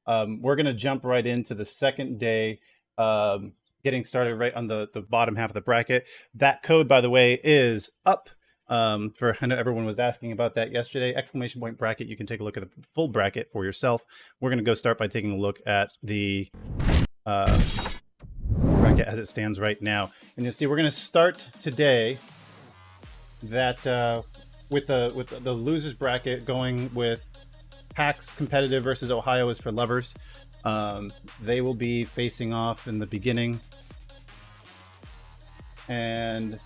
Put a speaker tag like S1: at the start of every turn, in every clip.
S1: We're going to jump right into the second day, getting started right on the bottom half of the bracket. That code, by the way, is up. For I know everyone was asking about that yesterday. Exclamation point bracket. You can take a look at the full bracket for yourself. We're going to go start by taking a look at the bracket as it stands right now, and you'll see we're going to start today that with the losers bracket, going with Hacks competitive versus Ohio is for lovers. They will be facing off in the beginning, and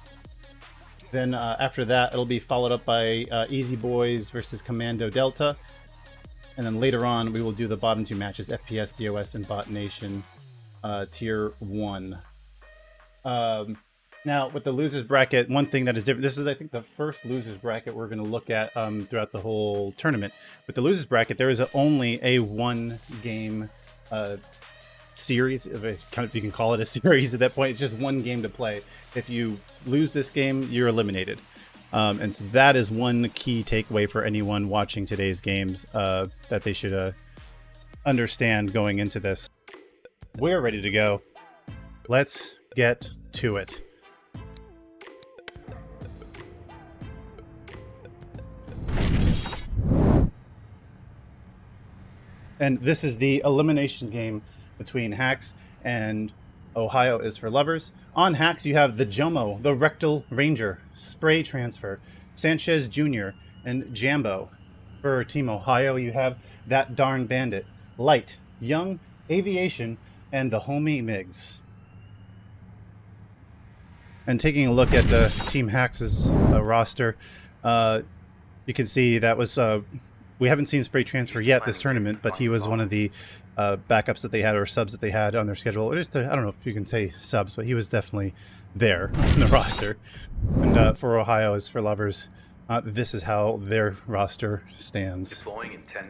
S1: then after that, it'll be followed up by Easy Boys versus Kommando Delta. And then later on, we will do the bottom two matches, FPS, DOS, and Bot Nation Tier 1. Now, with the losers bracket, one thing that is different, this is, I think, the first losers bracket we're going to look at throughout the whole tournament. With the losers bracket, there is only a one-game series, if you can call it a series at that point. It's just one game to play. If you lose this game, you're eliminated. And so that is one key takeaway for anyone watching today's games that they should understand going into this. We're ready to go. Let's get to it. And this is the elimination game between Hacks and Ohio is for lovers. On Hacks, you have the Jomo, the TheRektalRanger, Spray Transfer, Sxnchez-Jr., and Jambo. For Team Ohio, you have ThatDarnBandit, Light, Young, Aviation, and TheHomieMiggs. And taking a look at Team Hacks' roster, you can see that was... we haven't seen Spray Transfer yet this tournament, but he was one of the backups that they had, or subs that they had on their schedule. Or just, I don't know if you can say subs, but he was definitely there on the roster. And for Ohio is for lovers, this is how their roster stands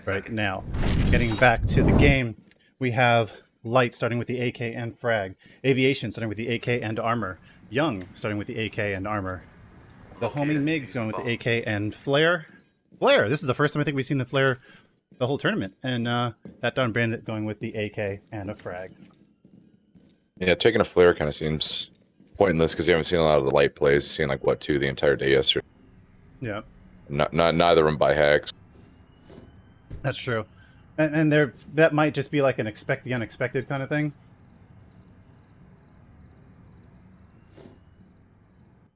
S1: right now. Getting back to the game, we have Light starting with the AK and Frag, Aviation starting with the AK and Armor, Young starting with the AK and Armor, TheHomieMiggs going with the AK and Flare. This is the first time I think we've seen the Flare the whole tournament, and ThatDarnBandit going with the AK and a Frag.
S2: Yeah, taking a Flare kind of seems pointless because you haven't seen a lot of the Light plays. Seen like what, 2 the entire day yesterday.
S1: Yeah,
S2: neither of them by Hacks.
S1: That's true, and there that might just be like an expect the unexpected kind of thing.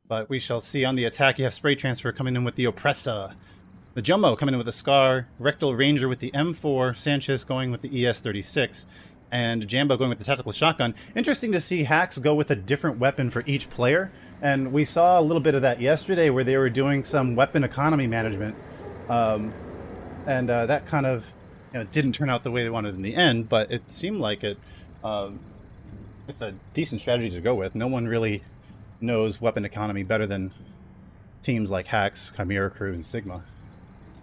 S1: But we shall see. On the attack, you have Spray Transfer coming in with the Oppressor. The Jumbo coming in with a Scar, TheRektalRanger with the M4, Sanchez going with the ES36, and Jambo going with the Tactical Shotgun. Interesting to see Hacks go with a different weapon for each player, and we saw a little bit of that yesterday where they were doing some weapon economy management, and that kind of didn't turn out the way they wanted in the end, but it seemed like it's a decent strategy to go with. No one really knows weapon economy better than teams like Hacks, Chimera Crew, and Sigma.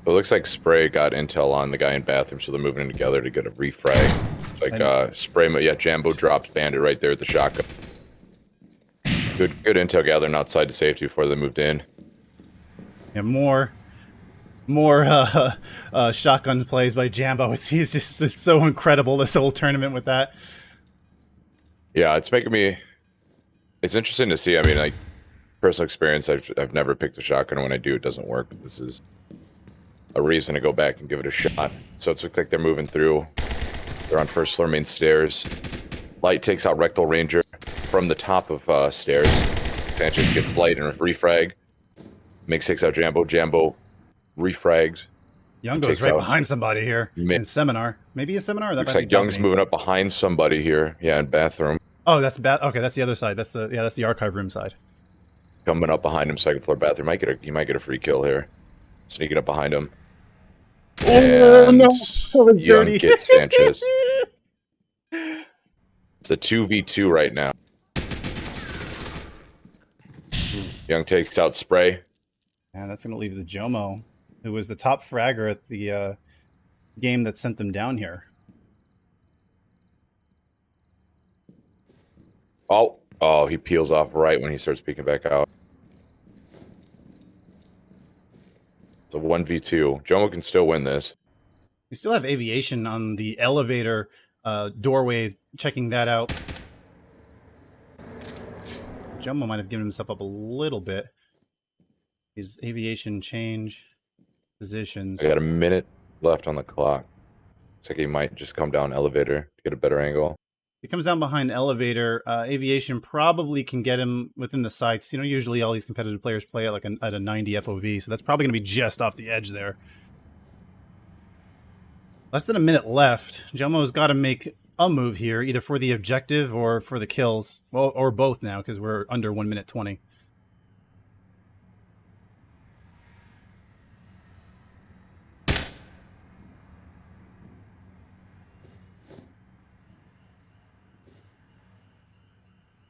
S2: It looks like Spray got intel on the guy in bathroom, so they're moving in together to get a refrag. It's like Spray, yeah, Jambo drops Bandit right there at the shotgun. Good intel gathering outside to safety before they moved in.
S1: Yeah, more shotgun plays by Jambo. It's so incredible, this whole tournament with that.
S2: Yeah, it's interesting to see. I mean, like, personal experience, I've never picked a shotgun. When I do, it doesn't work. This is a reason to go back and give it a shot. So it looks like they're moving through. They're on first floor main stairs. Light takes out TheRektalRanger from the top of stairs. Sanchez gets Light and refrag. Miggs takes out Jambo. Jambo refrags.
S1: Young goes right behind somebody here in Seminar. Maybe a Seminar? That
S2: looks like Young's moving up behind somebody here. Yeah, in bathroom.
S1: Oh, that's bad. Okay, that's the other side. That's the archive room side.
S2: Coming up behind him, second floor bathroom. You might get a free kill here. Sneaking up behind him.
S1: Oh, no. That was
S2: Young
S1: dirty.
S2: gets Sanchez. It's a 2v2 right now. Young takes out Spray.
S1: And that's going to leave the Jomo, who was the top fragger at the game that sent them down here.
S2: Oh, he peels off right when he starts peeking back out. So 1v2. Jomo can still win this.
S1: We still have aviation on the elevator doorway, checking that out. Jumbo might have given himself up a little bit. His aviation change positions.
S2: We got a minute left on the clock. Looks like he might just come down elevator to get a better angle.
S1: If he comes down behind elevator, aviation probably can get him within the sights. You know, usually all these competitive players play at like at a 90 FOV, so that's probably going to be just off the edge there. Less than a minute left. Jumbo's got to make a move here, either for the objective or for the kills. Well, or both now, because we're under 1 minute 20.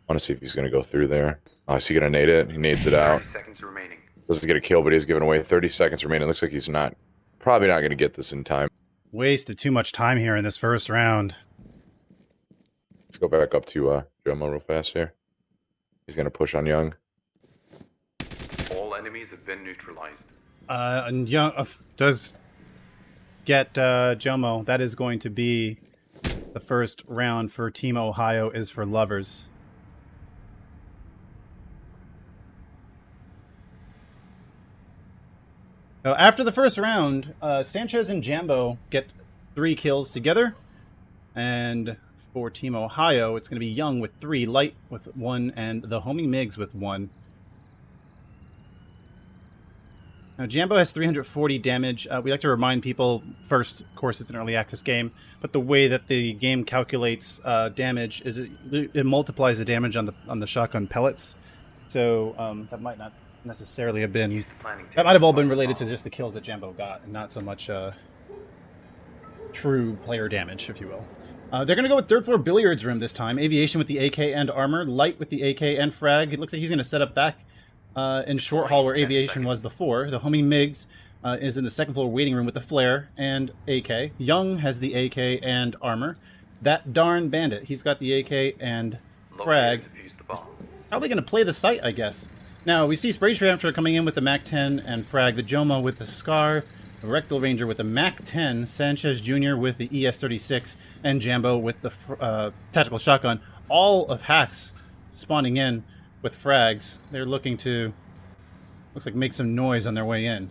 S2: I want to see if he's going to go through there. Oh, is he going to nade it? He nades it out.
S3: 30 seconds remaining.
S2: Doesn't get a kill, but he's giving away 30 seconds remaining. Looks like he's probably not going to get this in time.
S1: Wasted too much time here in this first round.
S2: Let's go back up to Jomo real fast here. He's going to push on Young.
S3: All enemies have been neutralized.
S1: And Young does get Jomo. That is going to be the first round for Team Ohio is for lovers. Now, after the first round, Sanchez and Jambo get 3 kills together. And for Team Ohio, it's going to be Young with 3, Light with 1, and TheHomieMiggs with 1. Now, Jambo has 340 damage. We like to remind people, first, of course, it's an early access game, but the way that the game calculates damage is it multiplies the damage on the shotgun pellets. So that might not necessarily have been... That might have all been related to just the kills that Jambo got, and not so much true player damage, if you will. They're going to go with third floor billiards room this time. Aviation with the AK and armor. Light with the AK and frag. It looks like he's going to set up back in short hall where aviation was before. TheHomieMiggs is in the second floor waiting room with the flare and AK. Young has the AK and armor. ThatDarnBandit, he's got the AK and frag. Probably going to play the site, I guess. Now, we see SprayTransfer coming in with the MAC-10 and frag. The Jomo with the Scar. The TheRektalRanger with the MAC-10. Sxnchez-Jr. with the ES-36. And Jambo with the tactical shotgun. All of hacks spawning in with frags. They're looking to, looks like, make some noise on their way in.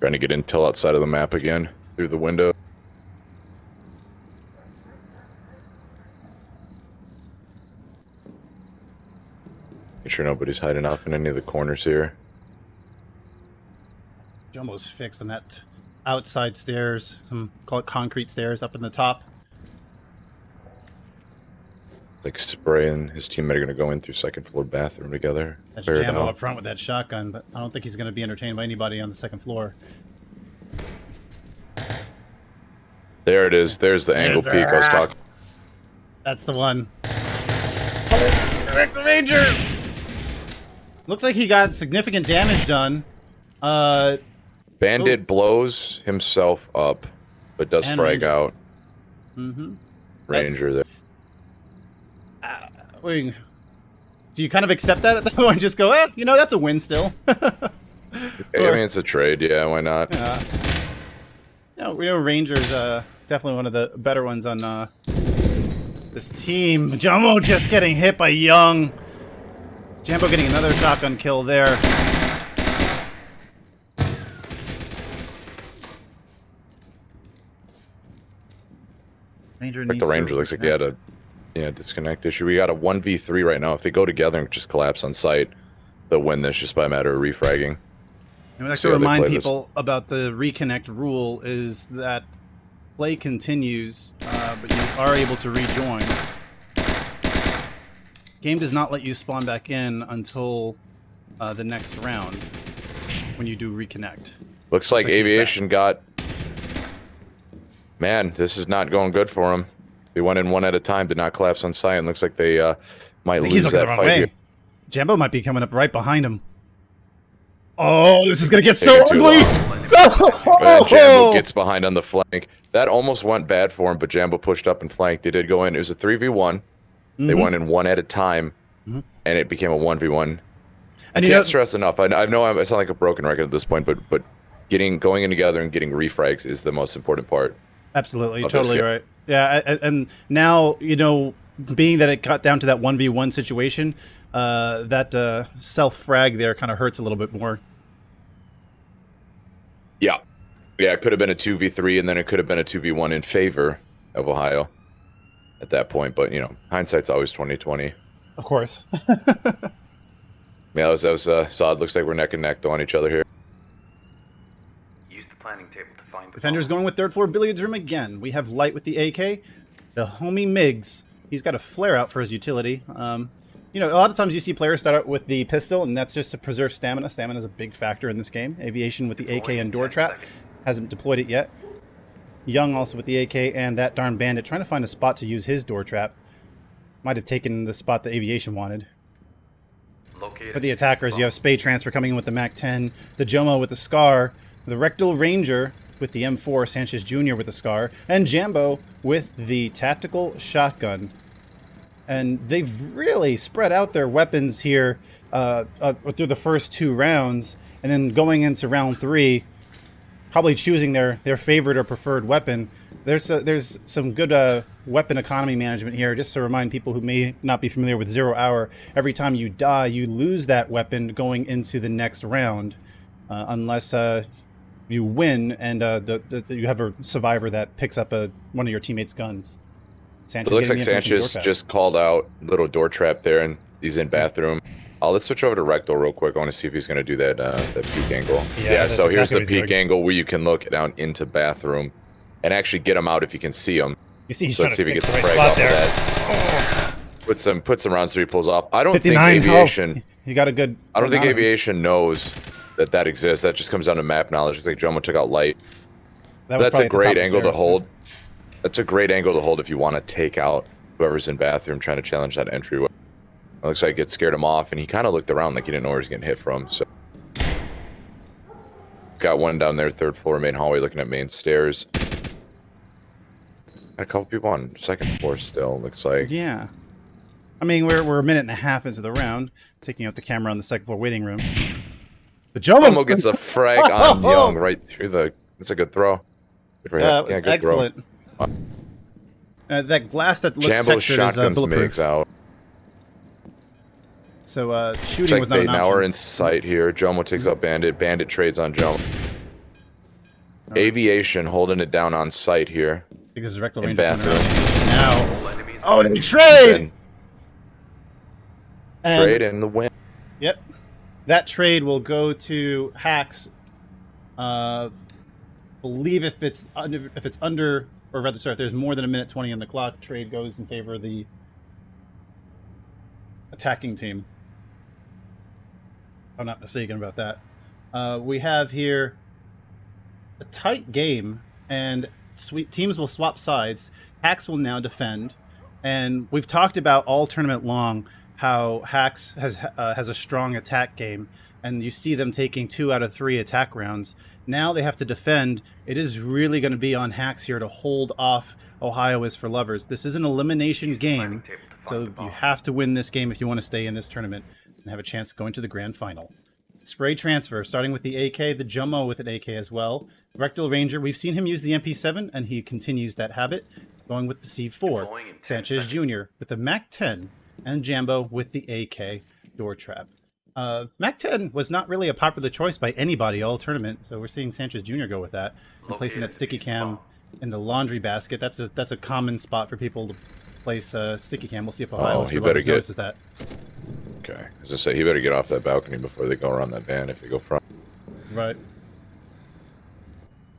S2: Trying to get intel outside of the map again through the window. Make sure nobody's hiding off in any of the corners here.
S1: Jumbo's fixed on that outside stairs, some call it concrete stairs up in the top.
S2: Like Spray and his teammate are going to go in through second floor bathroom together.
S1: That's Jambo up front with that shotgun, but I don't think he's going to be entertained by anybody on the second floor.
S2: There it is. There's the angle peak I was talking.
S1: That's the one. TheRektalRanger! Looks like he got significant damage done.
S2: Bandit blows himself up, but does frag out.
S1: Mm-hmm.
S2: Ranger there.
S1: Wait, do you kind of accept that at that point and just go, you know, that's a win still?
S2: I mean, it's a trade. Yeah, why not?
S1: You know, we know Ranger's definitely one of the better ones on this team. Jomo just getting hit by Young. Jambo getting another shotgun kill there. Ranger needs
S2: the Ranger looks like he had a disconnect issue. We got a 1v3 right now. If they go together and just collapse on site, they'll win this just by a matter of refragging.
S1: And we like to remind people about the reconnect rule is that play continues, but you are able to rejoin. Game does not let you spawn back in until the next round when you do reconnect.
S2: Looks like aviation got... Man, this is not going good for him. They went in one at a time, did not collapse on site, and looks like they might lose that fight here.
S1: Jambo might be coming up right behind him. Oh, this is going to get so ugly!
S2: And Jambo gets behind on the flank. That almost went bad for him, but Jambo pushed up and flanked. They did go in. It was a 3v1. They went in one at a time, and it became a 1v1.
S1: And
S2: I
S1: you
S2: can't
S1: know,
S2: stress enough. I know I sound like a broken record at this point, but going in together and getting refrags is the most important part.
S1: absolutely,
S2: of this
S1: totally
S2: game.
S1: right. Yeah, and now, you know, being that it got down to that 1v1 situation, that self-frag there kind of hurts a little bit more.
S2: Yeah. Yeah, it could have been a 2v3, and then it could have been a 2v1 in favor of Ohio at that point. But, you know, hindsight's always 20/20.
S1: Of course.
S2: Yeah, that was solid. Looks like we're neck and neck, though, on each other here.
S3: Use the planning table to find the
S1: Defender's
S3: bomb.
S1: going with third floor billiards room again. We have Light with the AK. The HomieMiggs, he's got a flare out for his utility. You know, a lot of times you see players start out with the pistol, and that's just to preserve stamina. Stamina is a big factor in this game. Aviation with the AK and door trap. Hasn't deployed it yet. Young also with the AK and ThatDarnBandit trying to find a spot to use his door trap. Might have taken the spot that Aviation wanted.
S3: Located
S1: For the attackers, you have Spade Transfer coming in with the Mac-10, the Jomo with the Scar, the TheRektalRanger with the M4, Sxnchez-Jr. with the Scar, and Jambo with the tactical shotgun. And they've really spread out their weapons here through the first 2 rounds, and then going into round 3, probably choosing their favorite or preferred weapon. There's some good weapon economy management here, just to remind people who may not be familiar with 0 hour. Every time you die, you lose that weapon going into the next round, unless you win and you have a survivor that picks up one of your teammates' guns.
S2: It looks like Sanchez just called out little door trap there, and he's in bathroom. Let's switch over to Rektal real quick. I want to see if he's going to do that peek angle. Yeah, so here's the peek angle where you can look down into bathroom and actually get him out if you can see him.
S1: You see, he's
S2: so
S1: trying
S2: let's see
S1: to
S2: if he
S1: fix
S2: gets
S1: the
S2: a
S1: right
S2: frag
S1: spot
S2: off
S1: there.
S2: of that. Put some rounds so he pulls off. I don't think
S1: 59
S2: Aviation.
S1: health. You got a good.
S2: I don't think Aviation knows that exists. That just comes down to map knowledge. Looks like Jomo took out Light. That's a great angle to hold. That's a great angle to hold if you want to take out whoever's in bathroom trying to challenge that entryway. It looks like it scared him off, and he kind of looked around like he didn't know where he was getting hit from. So, got one down there, 3rd floor, main hallway, looking at main stairs. Got a couple people on 2nd floor still. Looks like.
S1: Yeah, I mean we're a minute and a half into the round, taking out the camera on the 2nd floor waiting room. But Jomo
S2: gets a frag on Young right through the. That's a good throw.
S1: Yeah, that was excellent. That glass that looks textured is bulletproof.
S2: Out.
S1: So shooting was not an option.
S2: Now we're in sight here. Jomo takes out Bandit. Bandit trades on Jomo. Aviation holding it down on sight here.
S1: I think this is TheRektalRanger.
S3: Now.
S1: Oh, and trade!
S2: Trade in the win.
S1: Yep. That trade will go to Hacks. Believe if it's under, or rather, sorry, if there's more than 1:20 on the clock, trade goes in favor of the attacking team. I'm not mistaken about that. We have here a tight game, and teams will swap sides. Hacks will now defend, and we've talked about all tournament long how Hacks has a strong attack game, and you see them taking 2 out of 3 attack rounds. Now they have to defend. It is really going to be on Hacks here to hold off Ohio is for lovers. This is an elimination game, so you have to win this game if you want to stay in this tournament and have a chance of going to the grand final. Spray transfer, starting with the AK, the Jomo with an AK as well. TheRektalRanger, we've seen him use the MP7, and he continues that habit, going with the C4. Sxnchez-Jr. with the Mac-10, and Jambo with the AK door trap. Mac-10 was not really a popular choice by anybody all tournament, so we're seeing Sxnchez-Jr. go with that, and placing that sticky cam in the laundry basket. That's a common spot for people to place sticky cam. We'll see if Ohio notices that.
S2: Okay, as I say, he better get off that balcony before they go around that van if they go front.
S1: Right.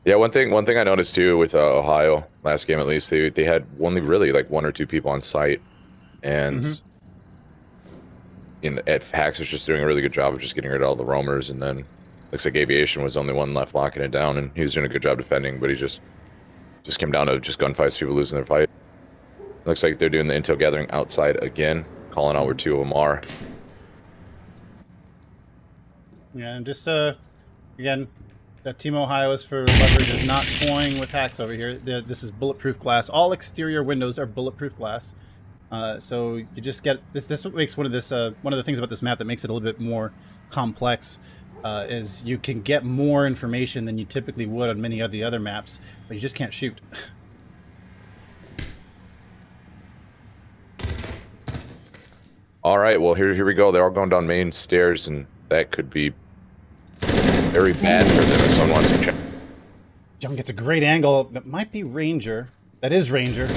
S2: Yeah, one thing I noticed too with Ohio last game at least, they had only really like 1 or 2 people on site, and. Hacks was just doing a really good job of just getting rid of all the roamers, and then looks like Aviation was the only one left locking it down, and he was doing a good job defending, but he just came down to just gunfights, people losing their fight. Looks like they're doing the intel gathering outside again, calling out where 2 of them are.
S1: Yeah, and just again, that Team Ohio is for leverage is not toying with Hacks over here. This is bulletproof glass. All exterior windows are bulletproof glass. So you just get this. This makes one of the things about this map that makes it a little bit more complex. Is you can get more information than you typically would on many of the other maps, but you just can't shoot.
S2: All right, well, here we go. They're all going down main stairs, and that could be very bad for them if someone wants to check.
S1: Young gets a great angle. That might be Ranger. That is Ranger.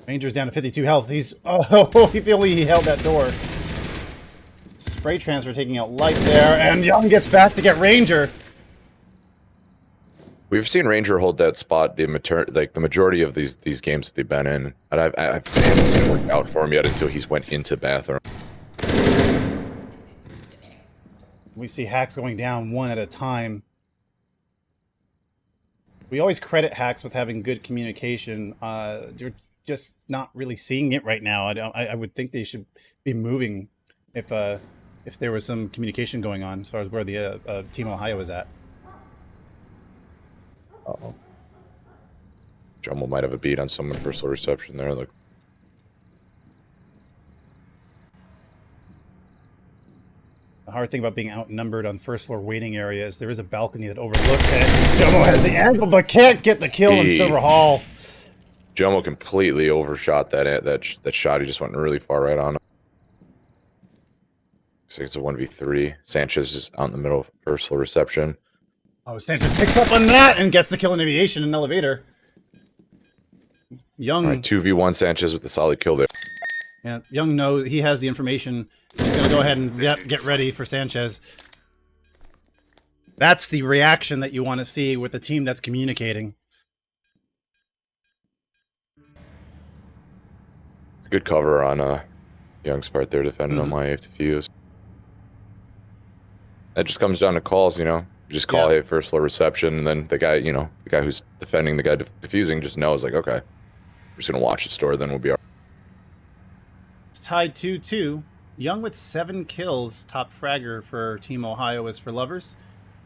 S1: Ranger's down to 52 health. He's... Oh, he barely held that door. Spray transfer taking out Light there, and Young gets back to get Ranger.
S2: We've seen Ranger hold that spot the majority of these games that they've been in, and I haven't seen it work out for him yet until he's went into bathroom.
S1: We see hacks going down one at a time. We always credit hacks with having good communication. You're just not really seeing it right now. I would think they should be moving if there was some communication going on as far as where the Team Ohio is at.
S2: Uh-oh. Jumble might have a beat on someone for slow reception there. Look.
S1: The hard thing about being outnumbered on first floor waiting area is there is a balcony that overlooks it. Jumbo has the angle but can't get the kill in Silver Hall.
S2: Jumbo completely overshot that shot. He just went really far right on him. So it's a 1v3. Sanchez is out in the middle of first floor reception.
S1: Oh, Sanchez picks up on that and gets the kill in aviation in elevator. Young.
S2: All right, 2v1 Sanchez with the solid kill there.
S1: Yeah, Young knows he has the information. He's going to go ahead and get ready for Sanchez. That's the reaction that you want to see with the team that's communicating.
S2: It's a good cover on Young's part there, defending on my defuse. That just comes down to calls, you know. You just call, hey, first floor reception, and then the guy, you know, the guy who's defending the guy defusing just knows, like, okay, we're just going to watch the store, then we'll be all right.
S1: It's tied 2-2. Young with 7 kills. Top fragger for Team Ohio is for Lovers.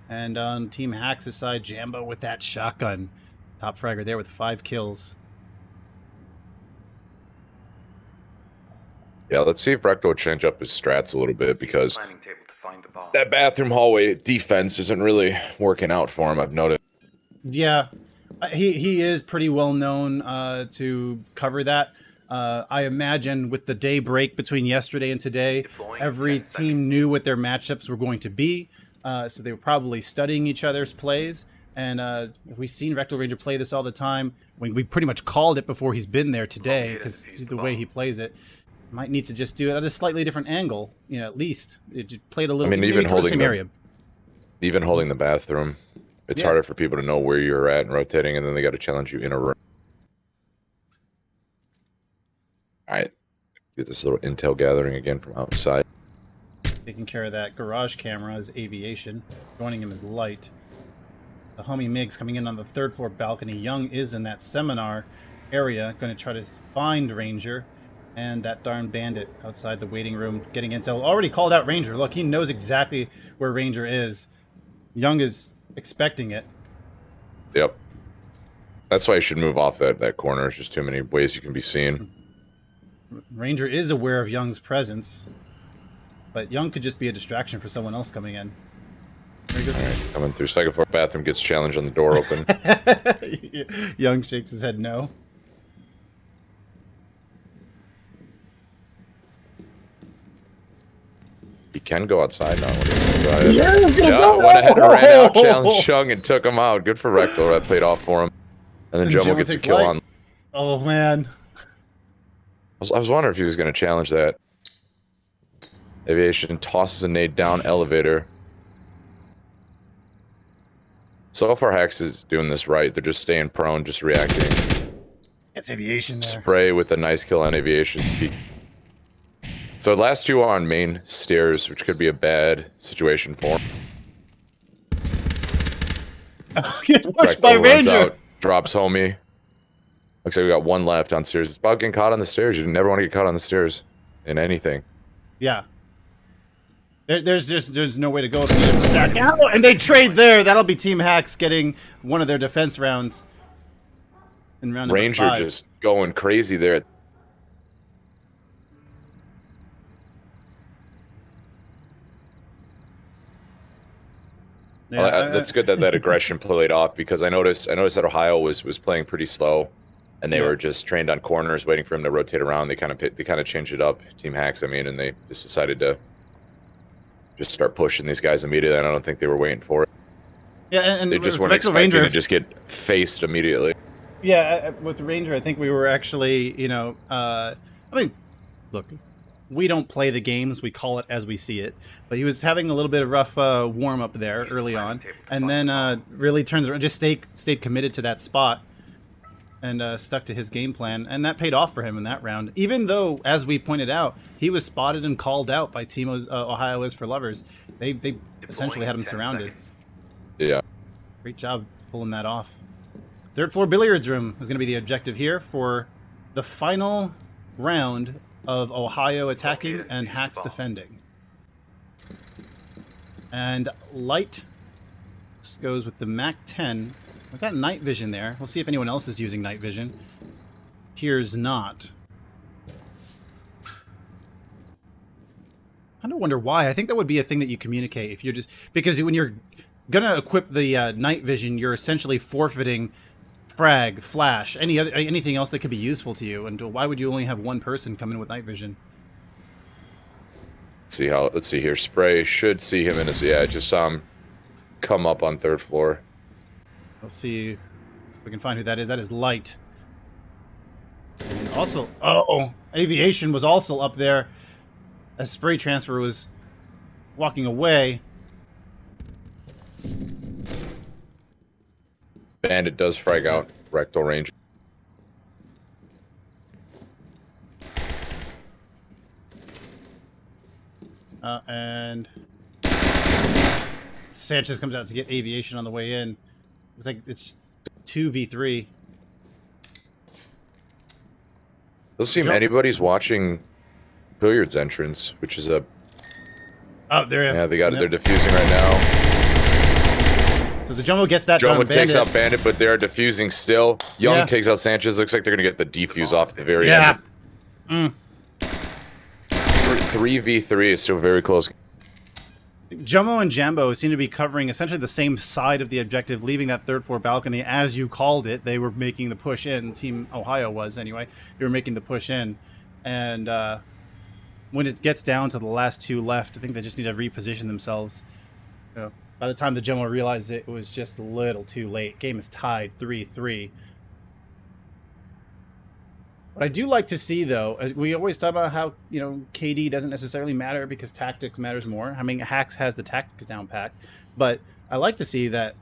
S1: And on Team Hacks' side, Jambo with that shotgun. Top fragger there with 5 kills.
S2: Yeah, let's see if Rektal will change up his strats a little bit, because that bathroom hallway defense isn't really working out for him, I've noticed.
S1: Yeah, he is pretty well known to cover that. I imagine with the day break between yesterday and today, every team knew what their matchups were going to be. So they were probably studying each other's plays. And we've seen TheRektalRanger play this all the time. We pretty much called it before he's been there today, because the way he plays it. Might need to just do it at a slightly different angle, you know, at least. It just played a little bit
S2: even holding
S1: the area.
S2: Even holding the bathroom, it's harder for people to know where you're at and rotating, and then they got to challenge you in a room. All right, get this little intel gathering again from outside.
S1: Taking care of that garage camera is Aviation. Joining him is Light. The TheHomieMiggs coming in on the 3rd floor balcony. Young is in that seminar area, going to try to find Ranger. And ThatDarnBandit outside the waiting room getting intel. Already called out Ranger. Look, he knows exactly where Ranger is. Young is expecting it.
S2: Yep. That's why you should move off that corner. There's just too many ways you can be seen.
S1: Ranger is aware of Young's presence. But Young could just be a distraction for someone else coming in.
S2: All right, coming through 2nd floor bathroom, gets challenged on the door open.
S1: Young shakes his head no.
S2: He can go outside now. Yeah, went ahead and ran out, challenged Young, and took him out. Good for Rektal. That played off for him. And then Jumbo gets a kill on.
S1: Oh, man.
S2: I was wondering if he was going to challenge that. Aviation tosses a nade down elevator. So far, Hex is doing this right. They're just staying prone, just reacting.
S1: It's Aviation there.
S2: Spray with a nice kill on Aviation. So the last 2 are on main stairs, which could be a bad situation for him.
S1: Get pushed by Ranger.
S2: Out, drops homie. Looks like we got 1 left on stairs. It's about getting caught on the stairs. You never want to get caught on the stairs in anything.
S1: Yeah. There's no way to go. And they trade there. That'll be Team Hacks getting one of their defense rounds. In round number 5.
S2: Ranger just going crazy there.
S1: Yeah,
S2: that's good that that aggression played off, because I noticed that Ohio was playing pretty slow, and they were just trained on corners, waiting for him to rotate around. They kind of changed it up, Team Hacks, I mean, and they just decided to just start pushing these guys immediately. And I don't think they were waiting for it.
S1: Yeah, and
S2: they just weren't
S1: Rectal
S2: expecting
S1: Ranger,
S2: to just get faced immediately.
S1: Yeah, with the Ranger, I think we were actually, you know, I mean, look, we don't play the games, we call it as we see it. But he was having a little bit of rough warm up there early on, and then really turns around, just stayed committed to that spot, and stuck to his game plan, and that paid off for him in that round. Even though, as we pointed out, he was spotted and called out by Team Ohio is for Lovers. They essentially had him surrounded.
S2: Yeah.
S1: Great job pulling that off. Third floor billiards room is going to be the objective here for the final round of Ohio attacking and Hacks defending. And Light goes with the Mac-10. We've got night vision there. We'll see if anyone else is using night vision. Appears not. I kind of wonder why. I think that would be a thing that you communicate if you're just... Because when you're going to equip the night vision, you're essentially forfeiting frag, flash, anything else that could be useful to you. And why would you only have one person come in with night vision?
S2: Let's see here. Spray should see him in his... Yeah, I just saw him come up on third floor.
S1: We'll see if we can find who that is. That is Light. And also, Aviation was also up there as Spray Transfer was walking away.
S2: Bandit does frag out TheRektalRanger.
S1: And Sanchez comes out to get Aviation on the way in. Looks like it's 2v3.
S2: Doesn't seem anybody's watching Billiards entrance, which is a...
S1: Oh, there.
S2: Yeah, they got it. They're defusing right now.
S1: So the Jumbo gets that
S2: Jumbo
S1: done.
S2: takes out Bandit, but they're defusing still. Young takes out Sanchez. Looks like they're going to get the defuse off at the very end. 3v3 is still very close.
S1: Jumbo and Jambo seem to be covering essentially the same side of the objective, leaving that third floor balcony, as you called it. They were making the push in. Team Ohio was, anyway. They were making the push in. And when it gets down to the last two left, I think they just need to reposition themselves. You know, by the time the Jumbo realized it was just a little too late. Game is tied 3-3. What I do like to see, though, we always talk about how, you know, KD doesn't necessarily matter because tactics matters more. I mean, Hacks has the tactics down pat, but I like to see that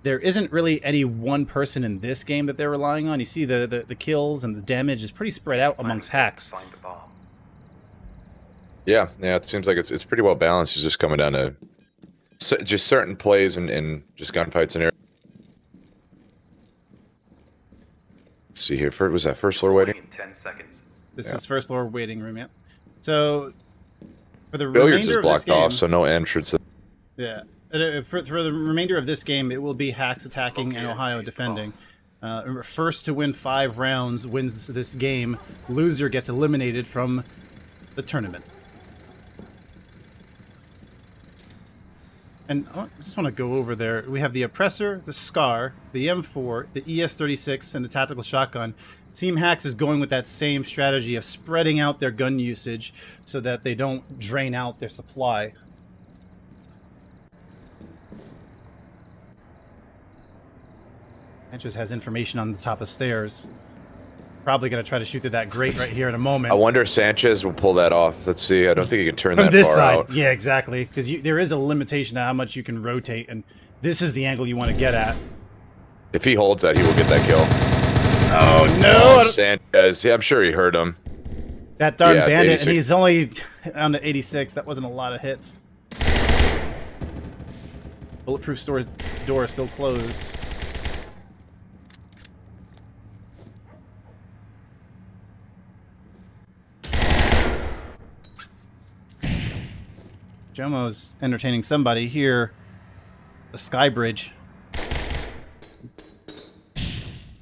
S1: there isn't really any one person in this game that they're relying on. You see the kills and the damage is pretty spread out amongst Hacks.
S2: Yeah, it seems like it's pretty well balanced. It's just coming down to just certain plays and just gunfights and everything. Let's see here. Was that first floor waiting?
S3: 10 seconds.
S1: This is first floor waiting room, yeah. So for the
S2: Billiards is
S1: remainder of this
S2: blocked
S1: game,
S2: off, so no entrance.
S1: Yeah. For the remainder of this game, it will be Hacks attacking and Ohio defending. Remember, first to win 5 rounds wins this game. Loser gets eliminated from the tournament. And I just want to go over there. We have the Oppressor, the Scar, the M4, the ES-36, and the Tactical Shotgun. Team Hacks is going with that same strategy of spreading out their gun usage so that they don't drain out their supply. Sanchez has information on the top of stairs. Probably going to try to shoot through that grate right here in a moment.
S2: I wonder if Sanchez will pull that off. Let's see. I don't think he can turn
S1: From
S2: that
S1: this
S2: far
S1: side.
S2: out.
S1: Yeah, exactly. Because there is a limitation to how much you can rotate, and this is the angle you want to get at.
S2: If he holds that, he will get that kill.
S1: Oh, no!
S2: Oh, Sanchez. Yeah, I'm sure he heard him.
S1: That darn bandit,
S2: 86.
S1: and he's only down to 86. That wasn't a lot of hits. Bulletproof door is still closed. Jomo's entertaining somebody here. The Sky Bridge.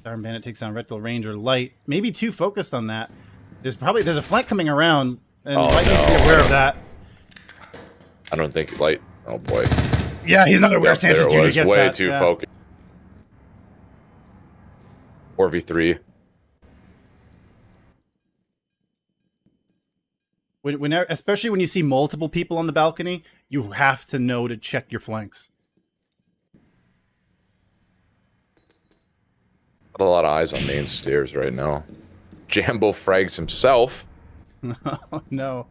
S1: ThatDarnBandit takes on TheRektalRanger. Light. Maybe too focused on that. There's a flank coming around, and Light needs to be aware of that.
S2: I don't think Light. Oh boy.
S1: Yeah, he's not aware
S2: Yep, there
S1: Sxnchez
S2: it
S1: Jr.
S2: was.
S1: gets
S2: Way
S1: that.
S2: too
S1: Yeah.
S2: focused. 4v3.
S1: Especially when you see multiple people on the balcony, you have to know to check your flanks.
S2: Got a lot of eyes on main stairs right now. Jambo frags himself.
S1: Oh, no.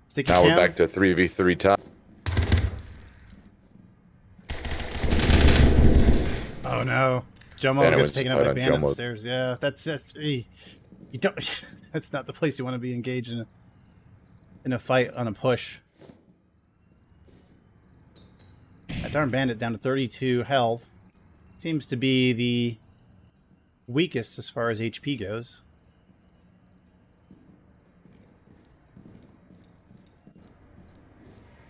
S1: Sticky
S2: Now
S1: cam?
S2: we're back to 3v3 time.
S1: Oh no. Jomo
S2: Bandit
S1: gets
S2: wins
S1: taken
S2: the
S1: out by
S2: fight on
S1: Bandit
S2: Jomo.
S1: stairs. Yeah, that's you don't that's not the place you want to be engaged in a fight on a push. That darn Bandit down to 32 health. Seems to be the weakest as far as HP goes.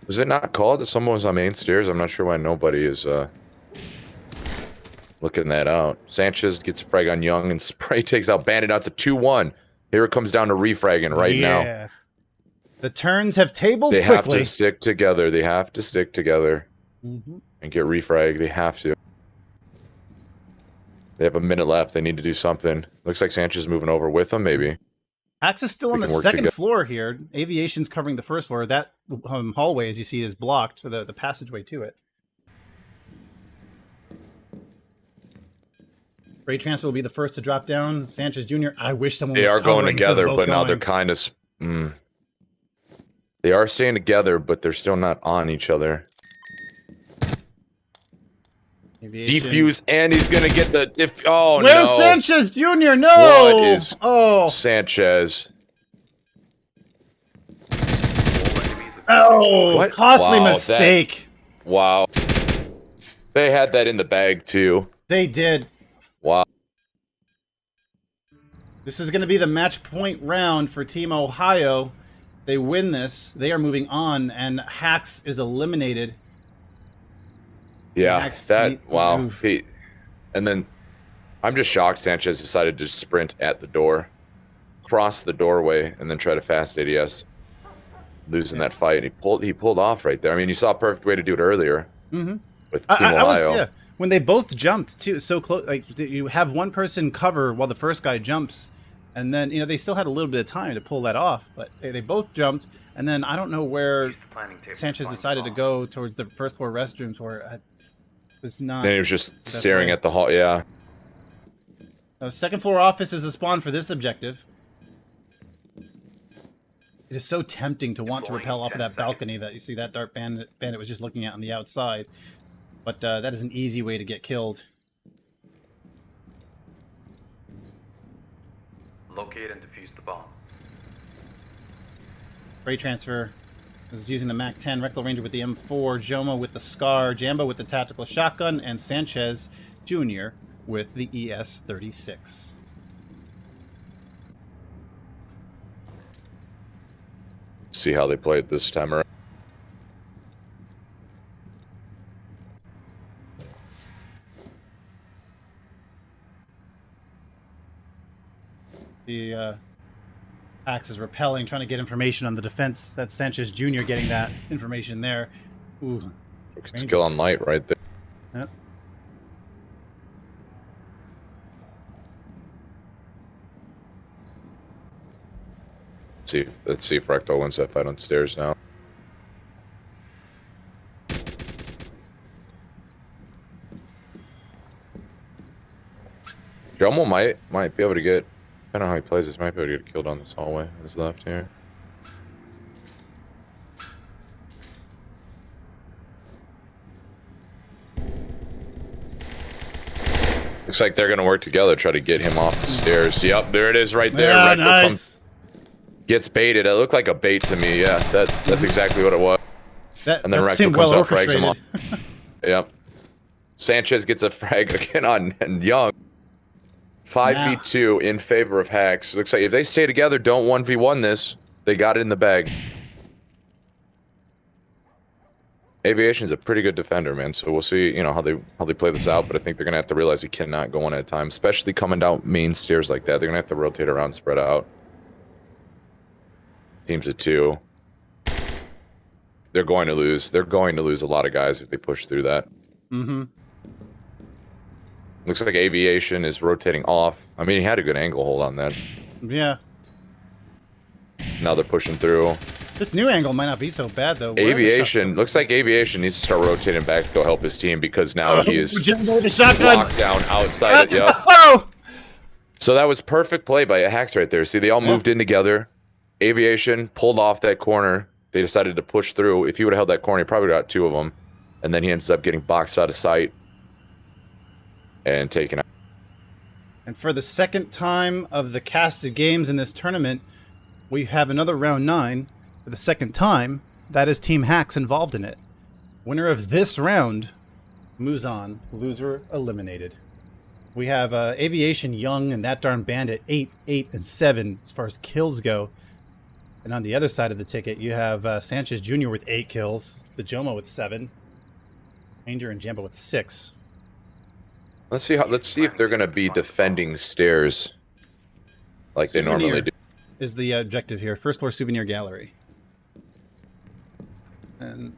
S2: Is it not called that someone was on main stairs? I'm not sure why nobody is looking that out. Sxnchez gets a frag on Young, and Spray takes out Bandit out to 2-1. Here it comes down to refragging right now.
S1: The turns have tabled
S2: They
S1: quickly.
S2: have to stick together. They have to stick together and get refrag. They have to. They have a minute left. They need to do something. Looks like Sxnchez moving over with them, maybe.
S1: Axe is still on the second floor here. Aviation's covering the first floor. That hallway, as you see, is blocked, the passageway to it. Ray Transfer will be the first to drop down. Sxnchez-Jr. I wish someone was
S2: They are going together,
S1: so
S2: but now they're
S1: going.
S2: kind of... They are staying together, but they're still not on each other.
S1: Aviation.
S2: Defuse, and he's going to get the... Oh,
S1: Where's
S2: no.
S1: Sxnchez-Jr.? No!
S2: What is Sxnchez?
S1: Oh,
S2: What?
S1: costly
S2: Wow,
S1: mistake.
S2: Wow. They had that in the bag, too.
S1: They did.
S2: Wow.
S1: This is going to be the match point round for Team Ohio. They win this. They are moving on, and Hax is eliminated.
S2: Yeah, wow. And then, I'm just shocked Sxnchez decided to sprint at the door, cross the doorway, and then try to fast ADS, losing that fight. He pulled off right there. I mean, you saw a perfect way to do it earlier with Team Ohio.
S1: When they both jumped too, so close, like you have one person cover while the first guy jumps, and then they still had a little bit of time to pull that off, but they both jumped, and then I don't know where Sxnchez decided to go towards the first floor restrooms where it was not.
S2: And he was just staring at the hall. Yeah.
S1: Now, second floor office is the spawn for this objective. It is so tempting to want to rappel off of that balcony that you see that dark bandit was just looking at on the outside. But that is an easy way to get killed.
S3: Locate and defuse the bomb.
S1: Ray Transfer is using the Mac-10, RektalRanger with the M4, Jomo with the Scar, Jambo with the tactical shotgun, and Sxnchez-Jr. with the ES-36.
S2: See how they play it this time around.
S1: The Axe is repelling, trying to get information on the defense. That's Sxnchez-Jr. getting that information there. Ooh.
S2: It's kill on light right there.
S1: Yep.
S2: Let's see if Rektal wins that fight on stairs now. Jomo might be able to get, depending on how he plays this, might be able to get killed on this hallway on his left here. Looks like they're gonna work together, try to get him off the stairs. Yep, there it is right there.
S1: Yeah,
S2: Rektal
S1: nice.
S2: Gets baited. It looked like a bait to me. Yeah, that's exactly what it was. And then Rektal comes up, frags him off. Yep. Sxnchez gets a frag again on Young. 5v2 in favor of Hax. Looks like if they stay together, don't 1v1 this. They got it in the bag. Aviation's a pretty good defender, man. So we'll see, how they play this out. But I think they're gonna have to realize they cannot go one at a time, especially coming down main stairs like that. They're gonna have to rotate around, spread out. Teams of 2. they're going to lose. They're going to lose a lot of guys if they push through that.
S1: Mm-hmm.
S2: Looks like Aviation is rotating off. I mean, he had a good angle hold on that.
S1: Yeah.
S2: So now they're pushing through.
S1: This new angle might not be so bad, though. Where are the shots
S2: Aviation,
S1: coming
S2: looks like Aviation needs to start rotating back to go help his team because now he is
S1: the shotgun.
S2: locked down outside it. Yep.
S1: Oh!
S2: So that was perfect play by Hacks right there. See, they all moved in together. Aviation pulled off that corner. They decided to push through. If he would have held that corner, he probably got 2 of them. And then he ends up getting boxed out of sight and taken out.
S1: And for the second time of the casted games in this tournament, we have another round 9. For the second time, that is Team Hacks involved in it. Winner of this round moves on. Loser eliminated. We have Aviation Young and ThatDarnBandit 8, 8, and 7 as far as kills go. And on the other side of the ticket, you have Sxnchez-Jr. with 8 kills, the Jomo with 7, Ranger and Jambo with 6.
S2: Let's see if they're going to be defending stairs like they normally do.
S1: Is the objective here. First floor souvenir gallery. And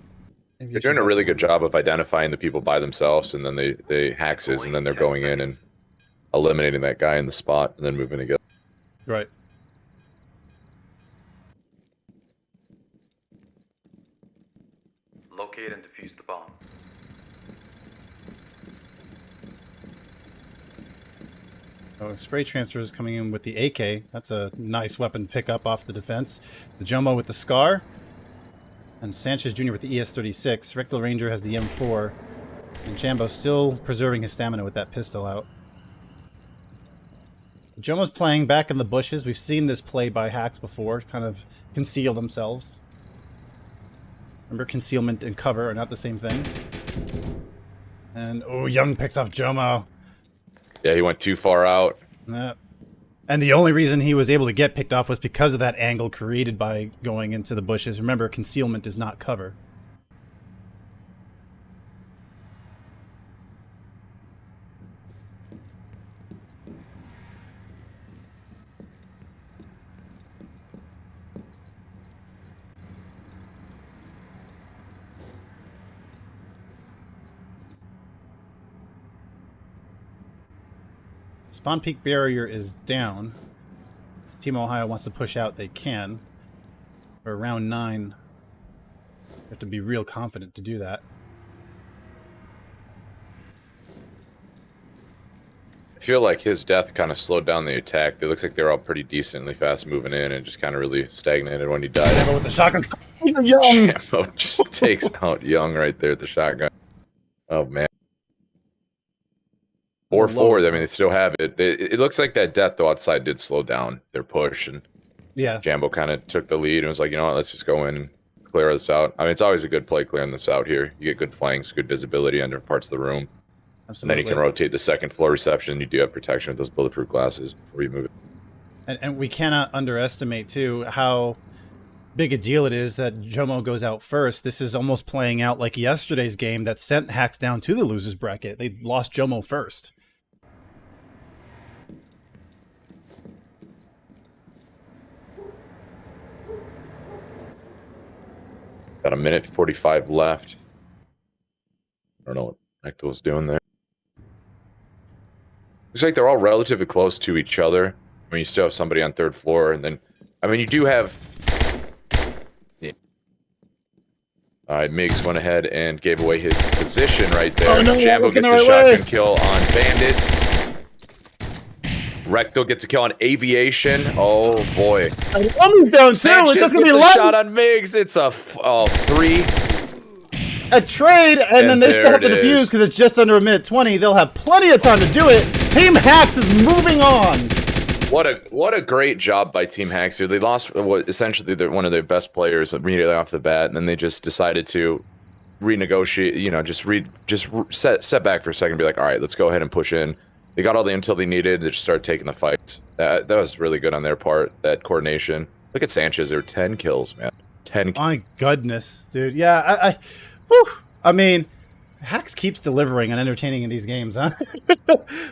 S2: They're doing a really good job of identifying the people by themselves, and then they Haxes, and then they're going in and eliminating that guy in the spot, and then moving together.
S1: Right.
S3: Locate and defuse the bomb.
S1: Oh, spray transfers coming in with the AK. That's a nice weapon pickup off the defense. The Jomo with the Scar. And Sxnchez-Jr. with the ES-36. TheRektalRanger has the M4. And Jambo still preserving his stamina with that pistol out. Jomo's playing back in the bushes. We've seen this play by Hacks before. Kind of conceal themselves. Remember, concealment and cover are not the same thing. And, oh, Young picks off Jomo.
S2: Yeah, he went too far out.
S1: And the only reason he was able to get picked off was because of that angle created by going into the bushes. Remember, concealment is not cover. Spawn peak barrier is down. Team Ohio wants to push out, they can. For round 9, you have to be real confident to do that.
S2: I feel like his death kind of slowed down the attack. It looks like they're all pretty decently fast moving in and just kind of really stagnated when he died.
S1: Jambo with the shotgun.
S2: Jambo just takes out Young right there at the shotgun. Oh, man. 4-4, I mean, they still have it. It looks like that death, though, outside did slow down their push. And
S1: yeah,
S2: Jambo kind of took the lead and was like, you know what, let's just go in and clear this out. I mean, it's always a good play clearing this out here. You get good flanks, good visibility under parts of the room.
S1: absolutely.
S2: And then you can rotate the second floor reception. You do have protection with those bulletproof glasses before you move it.
S1: And we cannot underestimate, too, how big a deal it is that Jomo goes out first. This is almost playing out like yesterday's game that sent Hacks down to the losers bracket. They lost Jomo first.
S2: Got a minute 45 left. I don't know what Hector was doing there. Looks like they're all relatively close to each other. I mean, you still have somebody on 3rd floor, and then, I mean, you do have... Yeah. All right, Miggs went ahead and gave away his position right there.
S1: Oh, no,
S2: Jambo gets a shotgun kill on Bandit. Rektal gets a kill on Aviation. Oh, boy.
S1: Lumby's down, too. It's just going to be
S2: a
S1: Lumby.
S2: shot on Miggs. It's a 3.
S1: A trade, and then they still have to defuse because it's just under a minute 20. They'll have plenty of time to do it. Team Hacks is moving on.
S2: What a great job by Team Hacks here. They lost essentially one of their best players immediately off the bat, and then they just decided to renegotiate. You know, just set back for a second, and be like, all right, let's go ahead and push in. They got all the intel they needed. They just started taking the fights. That was really good on their part. That coordination. Look at Sanchez. There were 10 kills, man. 10.
S1: My goodness, dude. Yeah, I mean, Hacks keeps delivering and entertaining in these games, huh?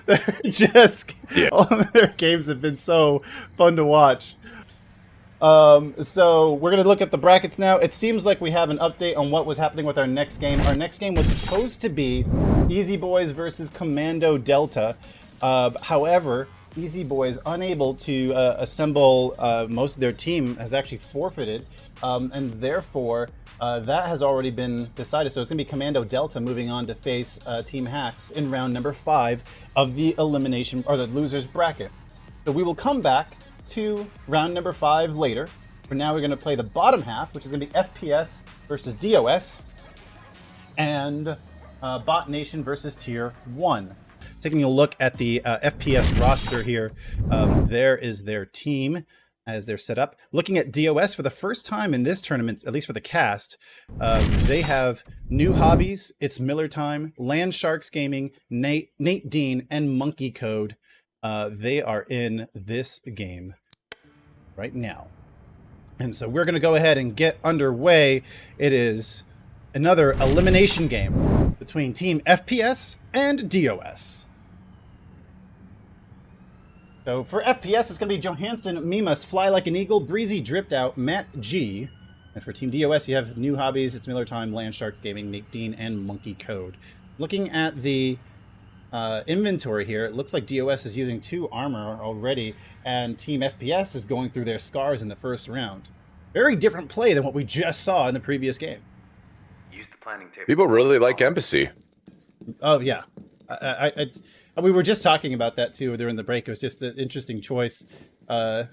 S1: They're just all of their games have been so fun to watch. So we're going to look at the brackets now. It seems like we have an update on what was happening with our next game. Our next game was supposed to be Easy Boys versus Kommando Delta. However, Easy Boys, unable to assemble most of their team, has actually forfeited. And therefore, that has already been decided. So it's going to be Kommando Delta moving on to face Team Hacks in round number 5 of the elimination, or the losers bracket. So we will come back to round number 5 later. For now, we're going to play the bottom half, which is going to be FPS versus DOS, and Bot Nation versus Tier 1. Taking a look at the FPS roster here, there is their team as they're set up. Looking at DOS for the first time in this tournament, at least for the cast, they have new Hobbies, ItzMillerTime, LandSharksGaming, NateDean, and Monkey Code. They are in this game right now. And so we're going to go ahead and get underway. It is another elimination game between Team FPS and DOS. So for FPS, it's going to be Johanson, Mimas, FlyLikeAnEagle, BreezyDrippedOut, MattG. And for Team DOS, you have new Hobbies, ItzMillerTime, LandSharksGaming, NateDean, and Monkey Code. Looking at the inventory here, it looks like DOS is using 2 armor already, and Team FPS is going through their scars in the first round. Very different play than what we just saw in the previous game.
S3: Use the planning table.
S2: People really like Embassy.
S1: Oh, yeah. We were just talking about that, too, during the break. It was just an interesting choice to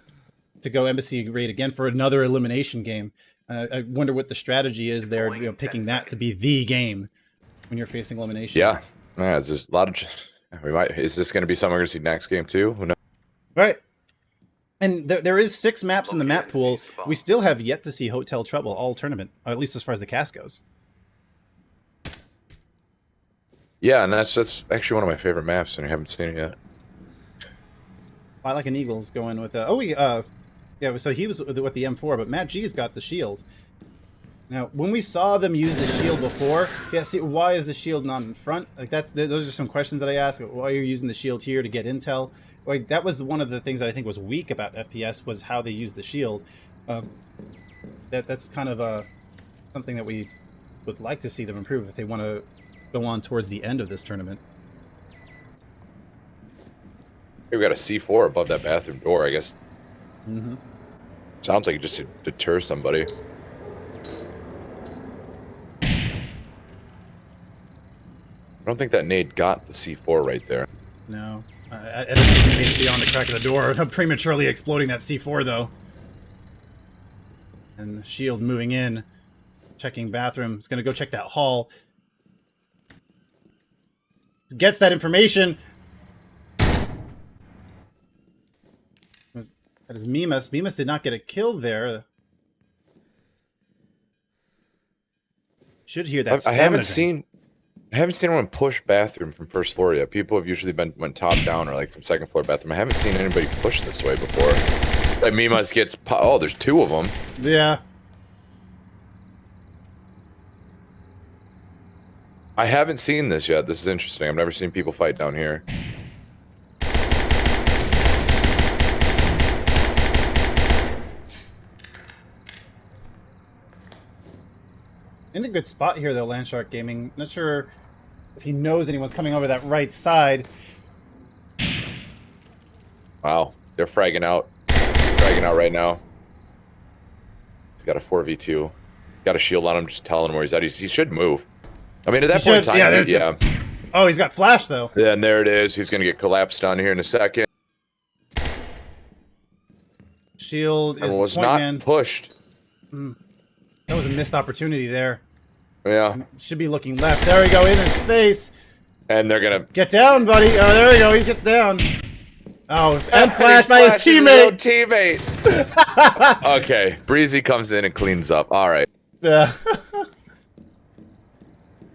S1: go Embassy raid again for another elimination game. I wonder what the strategy is there, you know, picking that to be the game when you're facing elimination.
S2: Yeah. Yeah, there's just a lot of... Is this going to be something we're going to see next game, too? Who knows?
S1: Right. And there is 6 maps in the map pool. We still have yet to see Hotel Trouble all tournament, or at least as far as the cast goes.
S2: Yeah, and that's actually one of my favorite maps, and I haven't seen it yet.
S1: FlyLikeAnEagle's going with... yeah, so he was with the M4, but MattG's got the shield. Now, when we saw them use the shield before, yeah, see, why is the shield not in front? Like, those are some questions that I ask. Why are you using the shield here to get intel? Like, that was one of the things that I think was weak about FPS, was how they used the shield. That's kind of something that we would like to see them improve if they want to go on towards the end of this tournament.
S2: Hey, we got a C4 above that bathroom door, I guess.
S1: Mm-hmm.
S2: Sounds like it just to deter somebody. I don't think that nade got the C4 right there.
S1: No. I don't think he made it beyond the crack of the door. Prematurely exploding that C4, though. And the shield moving in. Checking bathroom. He's going to go check that hall. Gets that information. That is Mimas. Mimas did not get a kill there. Should hear that.
S2: I haven't seen anyone push bathroom from first floor yet. People have usually went top down or like from second floor bathroom. I haven't seen anybody push this way before. Like Mimas gets... Oh, there's 2 of them.
S1: Yeah.
S2: I haven't seen this yet. This is interesting. I've never seen people fight down here.
S1: In a good spot here, though, LandSharksGaming. Not sure if he knows anyone's coming over that right side.
S2: Wow. They're fragging out. Fragging out right now. He's got a 4v2. Got a shield on him, just telling him where he's at. He should move. I mean, at that point in time, yeah.
S1: Oh, he's got flash, though.
S2: Yeah, and there it is. He's going to get collapsed down here in a second.
S1: Shield is
S2: was
S1: the point
S2: not
S1: man.
S2: Pushed.
S1: That was a missed opportunity there.
S2: Yeah.
S1: Should be looking left. There we go, in his face.
S2: And they're going to...
S1: Get down, buddy. Oh, there we go. He gets down. Oh, and flashed by his teammate.
S2: Okay, Breezy comes in and cleans up. All right.
S1: Yeah.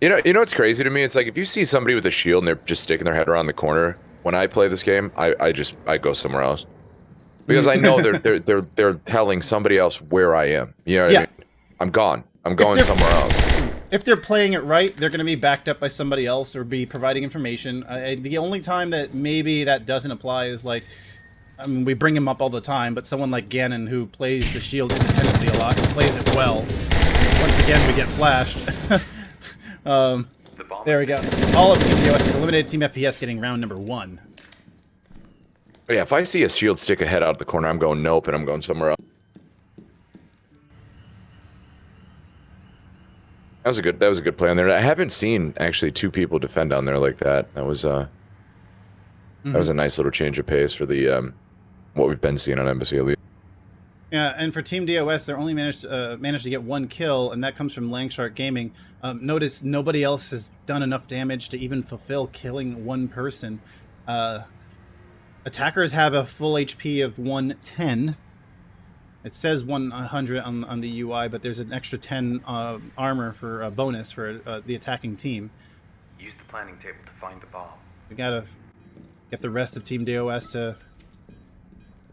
S2: You know what's crazy to me? It's like if you see somebody with a shield and they're just sticking their head around the corner. When I play this game, I go somewhere else because I know they're telling somebody else where I am. You know what I mean? I'm gone. I'm going somewhere else.
S1: If they're playing it right, they're going to be backed up by somebody else or be providing information. The only time that maybe that doesn't apply is like I mean, we bring him up all the time, but someone like Gannon, who plays the shield independently a lot, plays it well. Once again, we get flashed. There we go. All of Team DOS is eliminated. Team FPS getting round number 1.
S2: But yeah, if I see a shield stick a head out the corner, I'm going nope, and I'm going somewhere else. That was a good play on there. I haven't seen actually 2 people defend down there like that. That was a nice little change of pace for the what we've been seeing on Embassy Elite.
S1: Yeah, and for Team DOS, they're only managed to get 1 kill, and that comes from LandSharksGaming. Notice nobody else has done enough damage to even fulfill killing 1 person. Attackers have a full HP of 110. It says 100 on the UI, but there's an extra 10 armor for bonus for the attacking team.
S3: Use the planning table to find the bomb.
S1: We gotta get the rest of Team DOS to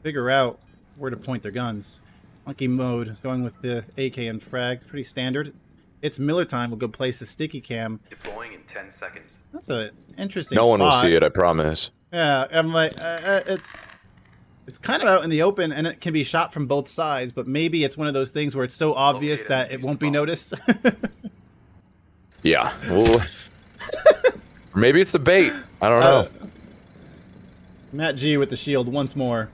S1: figure out where to point their guns. Monkey mode, going with the AK and frag, pretty standard. ItzMillerTime will go place the sticky cam.
S3: Deploying in 10 seconds.
S1: That's an interesting
S2: No
S1: spot.
S2: one will see it, I promise.
S1: Yeah, I'm like, it's kind of out in the open, and it can be shot from both sides, but maybe it's one of those things where it's so obvious that it won't be noticed.
S2: Yeah, well, maybe it's the bait. I don't know.
S1: MattG with the shield once more.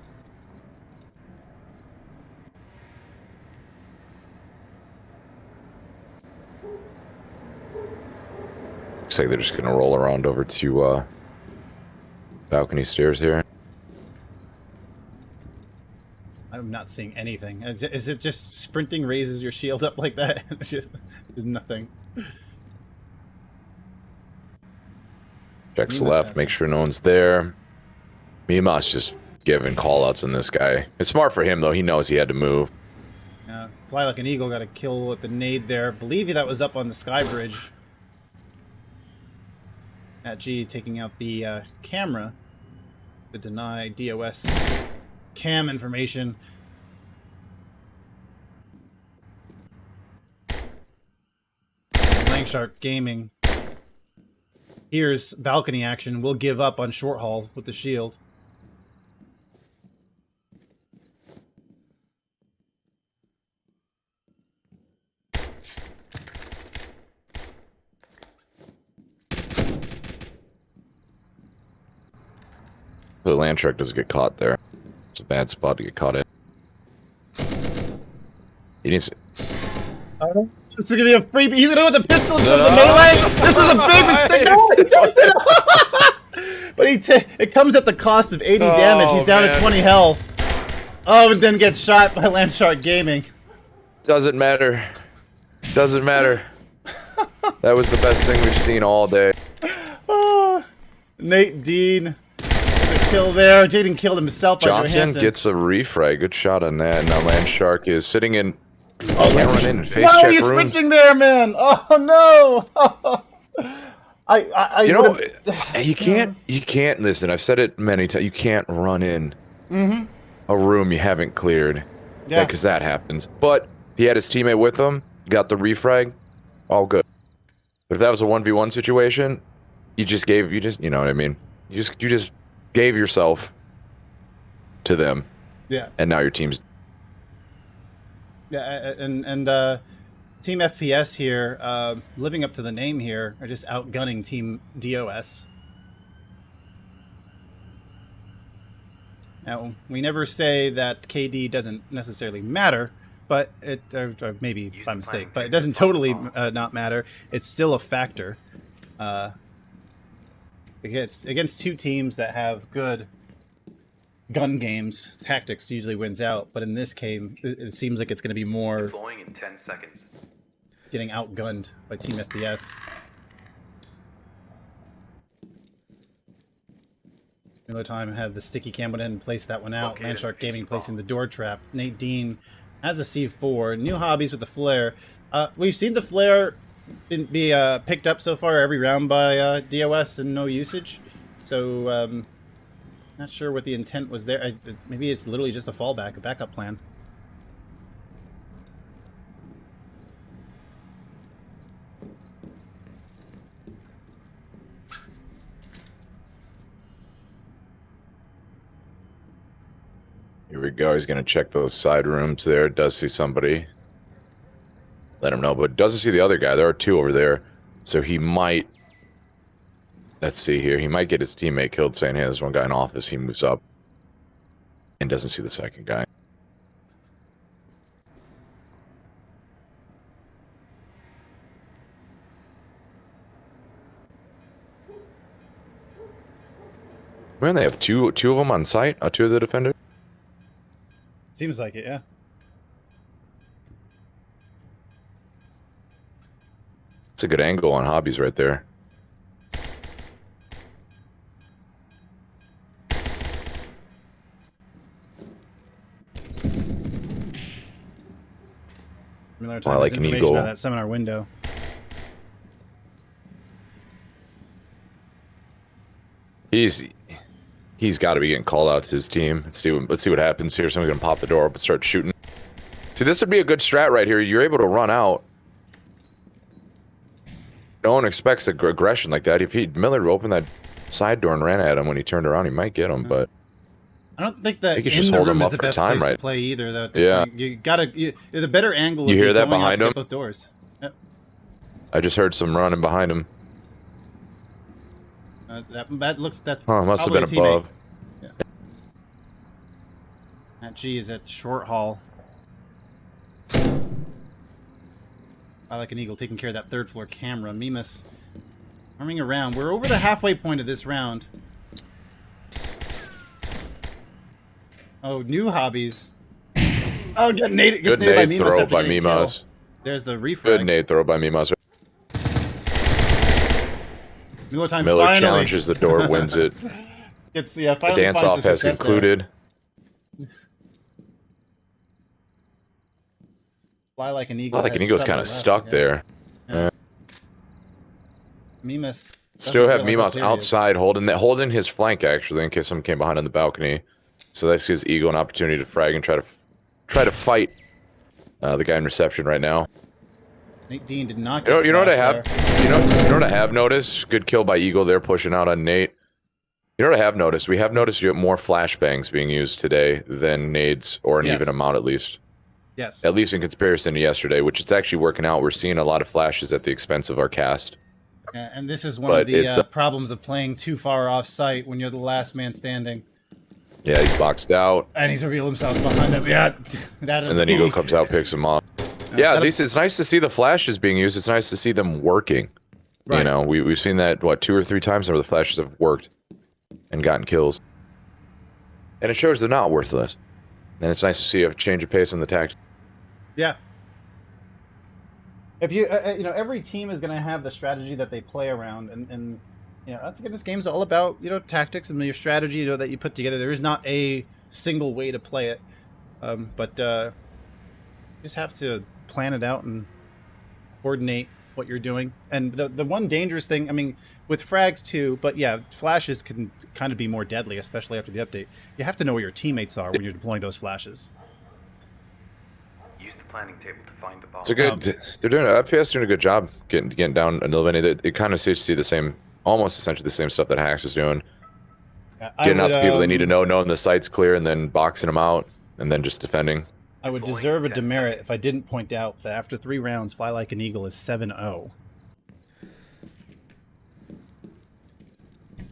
S2: Looks like they're just gonna roll around over to balcony stairs here.
S1: I'm not seeing anything. Is it just sprinting raises your shield up like that? It's just there's nothing.
S2: Checks left, make sure no one's there. Mima's just giving callouts on this guy. It's smart for him though. He knows he had to move.
S1: Fly like an eagle got a kill with the nade there. Believe you that was up on the sky bridge. MattG taking out the camera to deny DOS cam information. LandSharksGaming. Here's balcony action. We'll give up on short haul with the shield.
S2: The Landshark doesn't get caught there. It's a bad spot to get caught in. He needs.
S1: This is gonna be a freebie. He's gonna go with the pistol from the melee. This is a big mistake. No, he doesn't. But it comes at the cost of 80 damage. He's down to 20 health. Oh, and then gets shot by LandSharksGaming.
S2: Doesn't matter. Doesn't matter. That was the best thing we've seen all day.
S1: NateDean. Kill there. Jaden killed himself by
S2: Johanson
S1: Johanson.
S2: gets a refrag. Good shot on that. Now Landshark is sitting in. Oh, can't run in and face
S1: no,
S2: check
S1: he's
S2: room.
S1: sprinting there, man. Oh no.
S2: You know, you can't listen. I've said it many times. You can't run in a room you haven't cleared.
S1: Yeah,
S2: because that happens. But he had his teammate with him, got the refrag, all good. But if that was a 1v1 situation, you know what I mean. You just gave yourself to them.
S1: Yeah.
S2: And now your team's.
S1: Yeah, and Team FPS here, living up to the name here, are just outgunning Team DOS. Now, we never say that KD doesn't necessarily matter, but it, or maybe by mistake, but it doesn't totally not matter. It's still a factor. Against 2 teams that have good gun games, tactics usually wins out, but in this game, it seems like it's going to be more
S3: Deploying in 10 seconds.
S1: getting outgunned by Team FPS. MillerTime had the sticky cam went in and placed that one out. LandSharksGaming placing the door trap. NateDean has a C4. New Hobbies with the flare. We've seen the flare be picked up so far every round by DOS and no usage. So, not sure what the intent was there. Maybe it's literally just a fallback, a backup plan.
S2: Here we go. He's going to check those side rooms there. Does see somebody. Let him know, but doesn't see the other guy. There are two over there. So he might... Let's see here. He might get his teammate killed, saying, hey, there's one guy in office. He moves up and doesn't see the second guy. Man, they have two of them on site? Two of the defenders?
S1: Seems like it, yeah.
S2: It's a good angle on Hobbies right there.
S1: MillerTime
S2: like
S1: has
S2: an
S1: information
S2: eagle.
S1: out of that seminar window.
S2: He's got to be getting called out to his team. Let's see what happens here. Someone's gonna pop the door up and start shooting. See, this would be a good strat right here. You're able to run out. No one expects aggression like that. If Miller opened that side door and ran at him when he turned around, he might get him. But
S1: I don't think that
S2: you should
S1: in
S2: just
S1: the
S2: hold
S1: room
S2: him
S1: is
S2: up
S1: the
S2: for
S1: best
S2: time,
S1: place to
S2: right?
S1: play either. Though, at this
S2: Yeah.
S1: point. You gotta. The better angle. Would
S2: You hear
S1: be
S2: that
S1: going out
S2: behind
S1: to get
S2: him?
S1: both doors. Yep.
S2: I just heard some running behind him.
S1: That looks. That
S2: Huh, must have
S1: probably
S2: been
S1: a teammate.
S2: above.
S1: Yeah. MattG is at short haul. I like an eagle taking care of that third floor camera. Mimas arming around. We're over the halfway point of this round. Oh, new hobbies. Oh, gets naded
S2: Good
S1: by
S2: nade
S1: Mimas
S2: throw
S1: after
S2: by
S1: getting
S2: Mimas.
S1: killed. There's the refrag.
S2: Good nade throw by Mimas.
S1: MillerTime
S2: Miller
S1: finally
S2: challenges the door, wins it.
S1: It's
S2: The
S1: finally
S2: dance
S1: finds
S2: off
S1: some
S2: has
S1: success there.
S2: concluded.
S1: Fly like an eagle.
S2: Like an
S1: has
S2: eagle's
S1: trouble
S2: kind of
S1: left,
S2: stuck
S1: yeah.
S2: there.
S1: Yeah. Mimas
S2: Still have
S1: doesn't realize
S2: Mimas
S1: how clear he is.
S2: outside holding his flank actually in case someone came behind on the balcony. So that gives Eagle an opportunity to frag and try to fight the guy in reception right now.
S1: NateDean did not.
S2: You know what I
S1: flash
S2: have?
S1: there.
S2: You know what I have noticed? Good kill by Eagle there, pushing out on Nate. You know what I have noticed? We have noticed you have more flashbangs being used today than nades, or an
S1: Yes.
S2: even amount at least.
S1: Yes.
S2: At least in comparison to yesterday, which it's actually working out. We're seeing a lot of flashes at the expense of our cast.
S1: Yeah, and this is one
S2: But
S1: of the
S2: it's,
S1: problems of playing too far off site when you're the last man standing.
S2: Yeah, he's boxed out.
S1: And he's revealed himself behind him. Yeah,
S2: And then Eagle comes out, picks him up. Yeah, at least it's nice to see the flashes being used. It's nice to see them working.
S1: Right.
S2: You know, we've seen that, what, 2 or 3 times where the flashes have worked and gotten kills. And it shows they're not worthless. And it's nice to see a change of pace on the tactics.
S1: Yeah. If you, you know, every team is going to have the strategy that they play around, and you know, that's again, this game's all about, you know, tactics and your strategy, you know, that you put together. There is not a single way to play it, but you just have to plan it out and coordinate what you're doing. And the one dangerous thing, I mean, with frags too, but yeah, flashes can kind of be more deadly, especially after the update. You have to know where your teammates are when you're deploying those flashes.
S3: Use the planning table to find the bomb.
S2: It's a good, they're doing, FPS doing a good job getting down a little bit. It kind of seems to see the same, almost essentially the same stuff that Hacks is doing.
S1: Yeah,
S2: Getting out the people they need to know, knowing the site's clear, and then boxing them out, and then just defending.
S1: I would deserve a demerit if I didn't point out that after 3 rounds, Fly Like an Eagle is 7-0.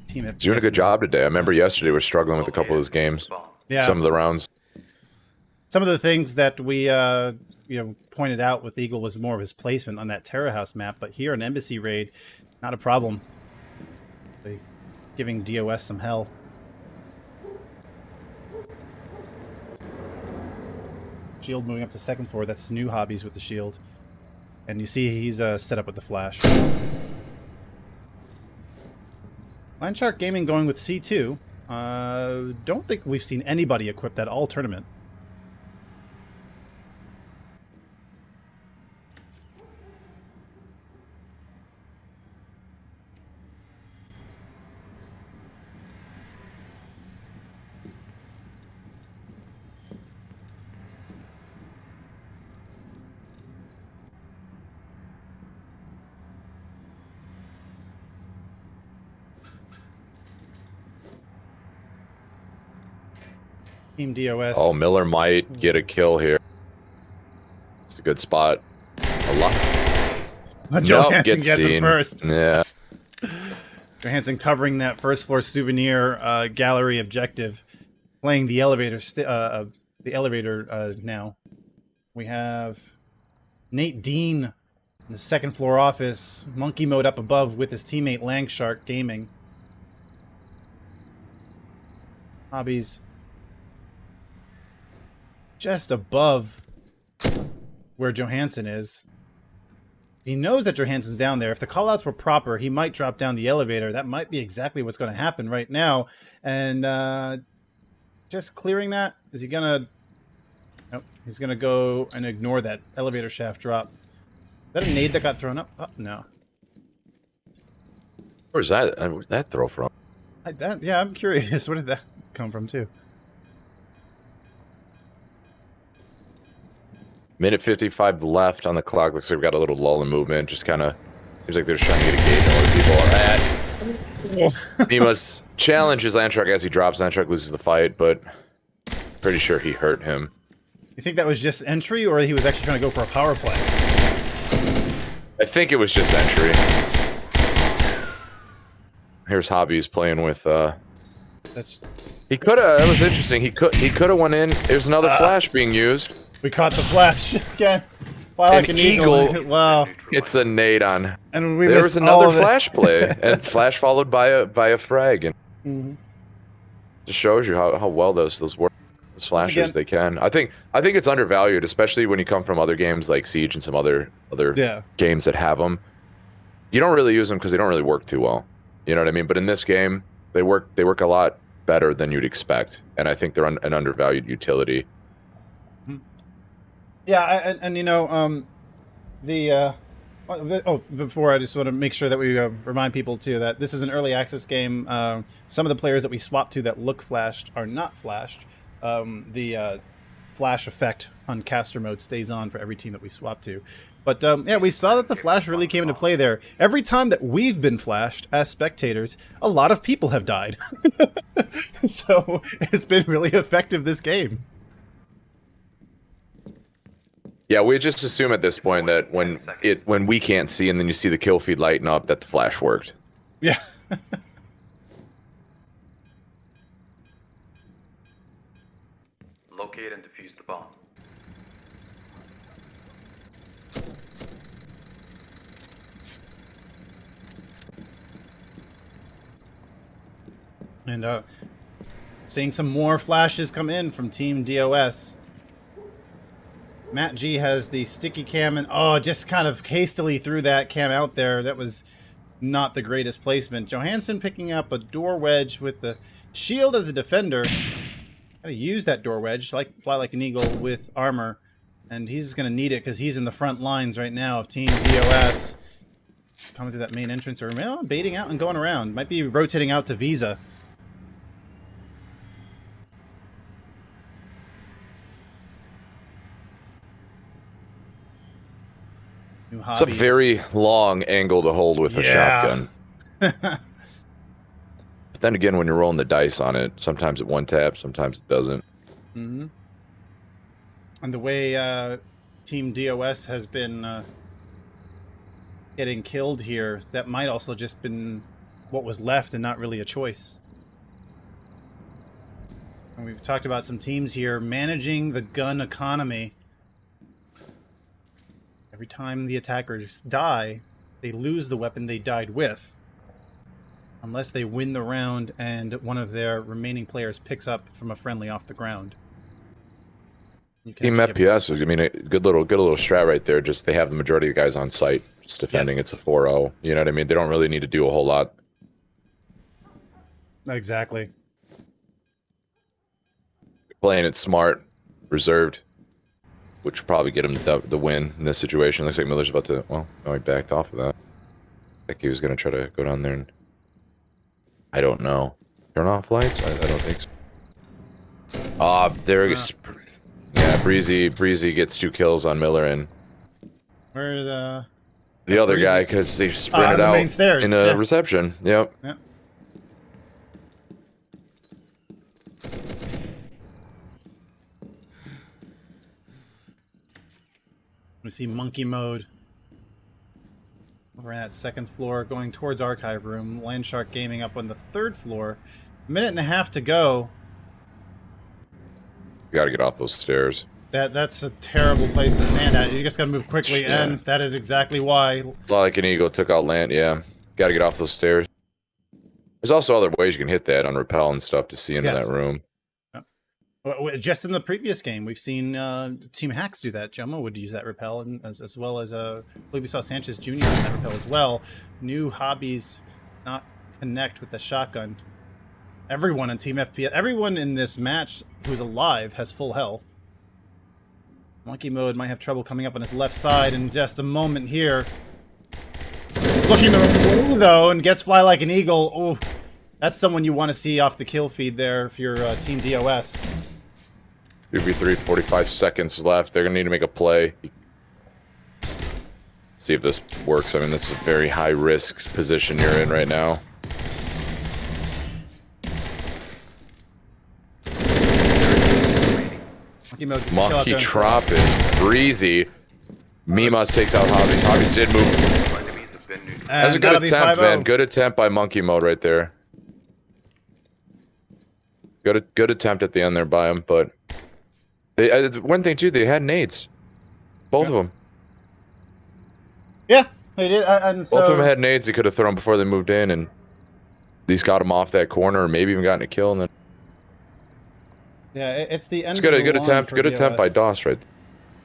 S1: Team
S2: He's doing a good job today. I remember yesterday we were struggling with a couple of those games.
S1: Yeah.
S2: Some of the rounds.
S1: Some of the things that we you know, pointed out with Eagle was more of his placement on that Terror House map, but here in Embassy Raid, not a problem. They giving DOS some hell. Shield moving up to 2nd floor. That's new Hobbies with the shield. And you see he's set up with the flash. LandSharksGaming going with C2. Don't think we've seen anybody equip that all tournament. Team DOS.
S2: Oh, Miller might get a kill here. It's a good spot. A lot.
S1: Johanson
S2: Nope,
S1: gets him first.
S2: Yeah.
S1: Johanson covering that first floor souvenir gallery objective, playing the elevator. Now we have NateDean in the second floor office, monkey mode up above with his teammate LandSharksGaming. Hobbies just above where Johanson is. He knows that Johanson's down there. If the callouts were proper, he might drop down the elevator. That might be exactly what's going to happen right now. And just clearing that. Is he going to... Nope. He's going to go and ignore that elevator shaft drop. Is that a nade that got thrown up? Oh, no.
S2: Where's that throw from?
S1: Yeah, I'm curious. Where did that come from, too?
S2: Minute 55 left on the clock. Looks like we've got a little lull in movement. Just kind of seems like they're just trying to get a gauge on where people are at. He must challenge his Landshark as he drops. Landshark loses the fight, but pretty sure he hurt him.
S1: You think that was just entry, or he was actually trying to go for a power play?
S2: I think it was just entry. Here's Hobbies playing with.
S1: That's.
S2: He could have. That was interesting. He could have went in. There's another flash being used.
S1: We caught the flash again. Fly like an eagle. Wow.
S2: It's a nade on.
S1: And we
S2: there
S1: missed
S2: was another
S1: all of it.
S2: flash play, and flash followed by a frag, and just shows you how well those work. Those flashes they can. I think it's undervalued, especially when you come from other games like Siege and some other games that have them. You don't really use them because they don't really work too well. You know what I mean? But in this game, they work a lot better than you'd expect, and I think they're an undervalued utility. Yeah,
S1: and you know, before I just want to make sure that we remind people too that this is an early access game. Some of the players that we swap to that look flashed are not flashed. The flash effect on caster mode stays on for every team that we swap to. But yeah, we saw that the flash really came into play there. Every time that we've been flashed as spectators, a lot of people have died. So it's been really effective this game.
S2: Yeah, we just assume at this point that when we can't see and then you see the kill feed lighten up, that the flash worked.
S1: Yeah.
S3: Locate and defuse the bomb.
S1: And seeing some more flashes come in from Team DOS. MattG has the sticky cam, and just kind of hastily threw that cam out there. That was not the greatest placement. Johanson picking up a door wedge with the shield as a defender. Gotta use that door wedge, fly like an eagle with armor, and he's gonna need it because he's in the front lines right now of Team DOS. Coming through that main entrance, or baiting out and going around. Might be rotating out to Visa.
S2: It's a very long angle to hold with a shotgun. But then again, when you're rolling the dice on it, sometimes it one taps, sometimes it doesn't.
S1: And the way Team DOS has been getting killed here, that might also just been what was left and not really a choice. And we've talked about some teams here managing the gun economy. Every time the attackers die, they lose the weapon they died with. Unless they win the round and one of their remaining players picks up from a friendly off the ground.
S2: Team FPS, I mean, a good little strat right there. Just they have the majority of the guys on site just defending. It's a 4-0. You know what I mean? They don't really need to do a whole lot.
S1: Exactly.
S2: Playing it smart, reserved. Which would probably get him the win in this situation. Looks like Miller's about to... Well, no, he backed off of that. I think he was going to try to go down there and... I don't know. Turn off lights? I don't think so. There it is. Yeah, Breezy gets 2 kills on Miller and...
S1: Where did,
S2: the other guy, because they sprinted out
S1: main stairs.
S2: in the reception. Yep.
S1: We see monkey mode over on that second floor, going towards archive room. LandSharksGaming up on the third floor. A minute and a half to go.
S2: You gotta get off those stairs.
S1: That's a terrible place to stand at. You just gotta move quickly,
S2: Yeah.
S1: and that is exactly why.
S2: Fly like an eagle, took out land. Yeah, gotta get off those stairs. There's also other ways you can hit that on rappel and stuff to see into that room.
S1: Just in the previous game, we've seen Team Hacks do that. Jomo would use that rappel, and as well as I believe we saw Sxnchez-Jr. use that rappel as well. New Hobbies not connect with the shotgun. Everyone in Team FPS, everyone in this match who's alive has full health. Monkey mode might have trouble coming up on his left side in just a moment here. Looking to though, and gets Fly Like an Eagle. Oh, that's someone you want to see off the kill feed there if you're Team DOS.
S2: 2v3, 45 seconds left. They're gonna need to make a play. See if this works. I mean, this is a very high risk position you're in right now. Monkey Tropping, Breezy. Mimas takes out Hobbies. Hobbies did move. That's a good attempt, man. Good attempt by Monkey Mode right there. Good attempt at the end there by him, but one thing too, they had nades, both of them.
S1: Yeah, they did. And so,
S2: both of them had nades. They could have thrown before they moved in, and at least got him off that corner, or maybe even gotten a kill. And then
S1: yeah, it's the end.
S2: It's good attempt. Good attempt by DOS, right?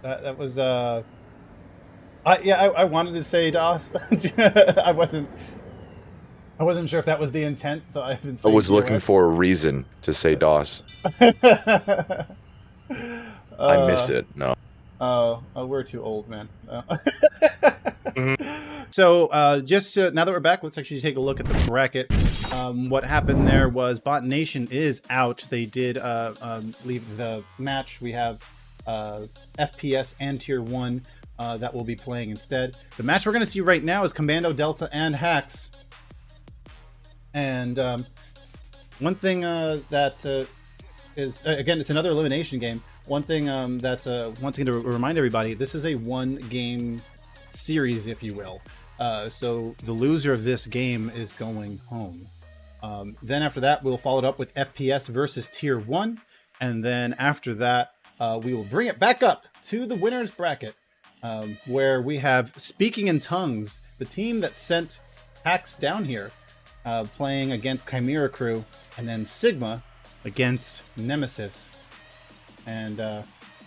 S1: That was yeah, I wanted to say DOS. I wasn't sure if that was the intent, so I've been saying
S2: I was looking for a reason to say DOS.
S1: I
S2: miss it. No.
S1: Oh, we're too old, man. So, just now that we're back, let's actually take a look at the bracket. What happened there was Bot Nation is out. They did leave the match. We have FPS and Tier 1 that will be playing instead. The match we're going to see right now is Kommando, Delta, and Hacks. And one thing that is, again, it's another elimination game. One thing that's once again to remind everybody, this is a one-game series, if you will. So the loser of this game is going home. Then after that, we'll follow it up with FPS versus Tier 1. And then after that, we will bring it back up to the winner's bracket, where we have Speaking in Tongues, the team that sent Hacks down here, playing against Chimera Crew, and then Sigma against Nemesis. And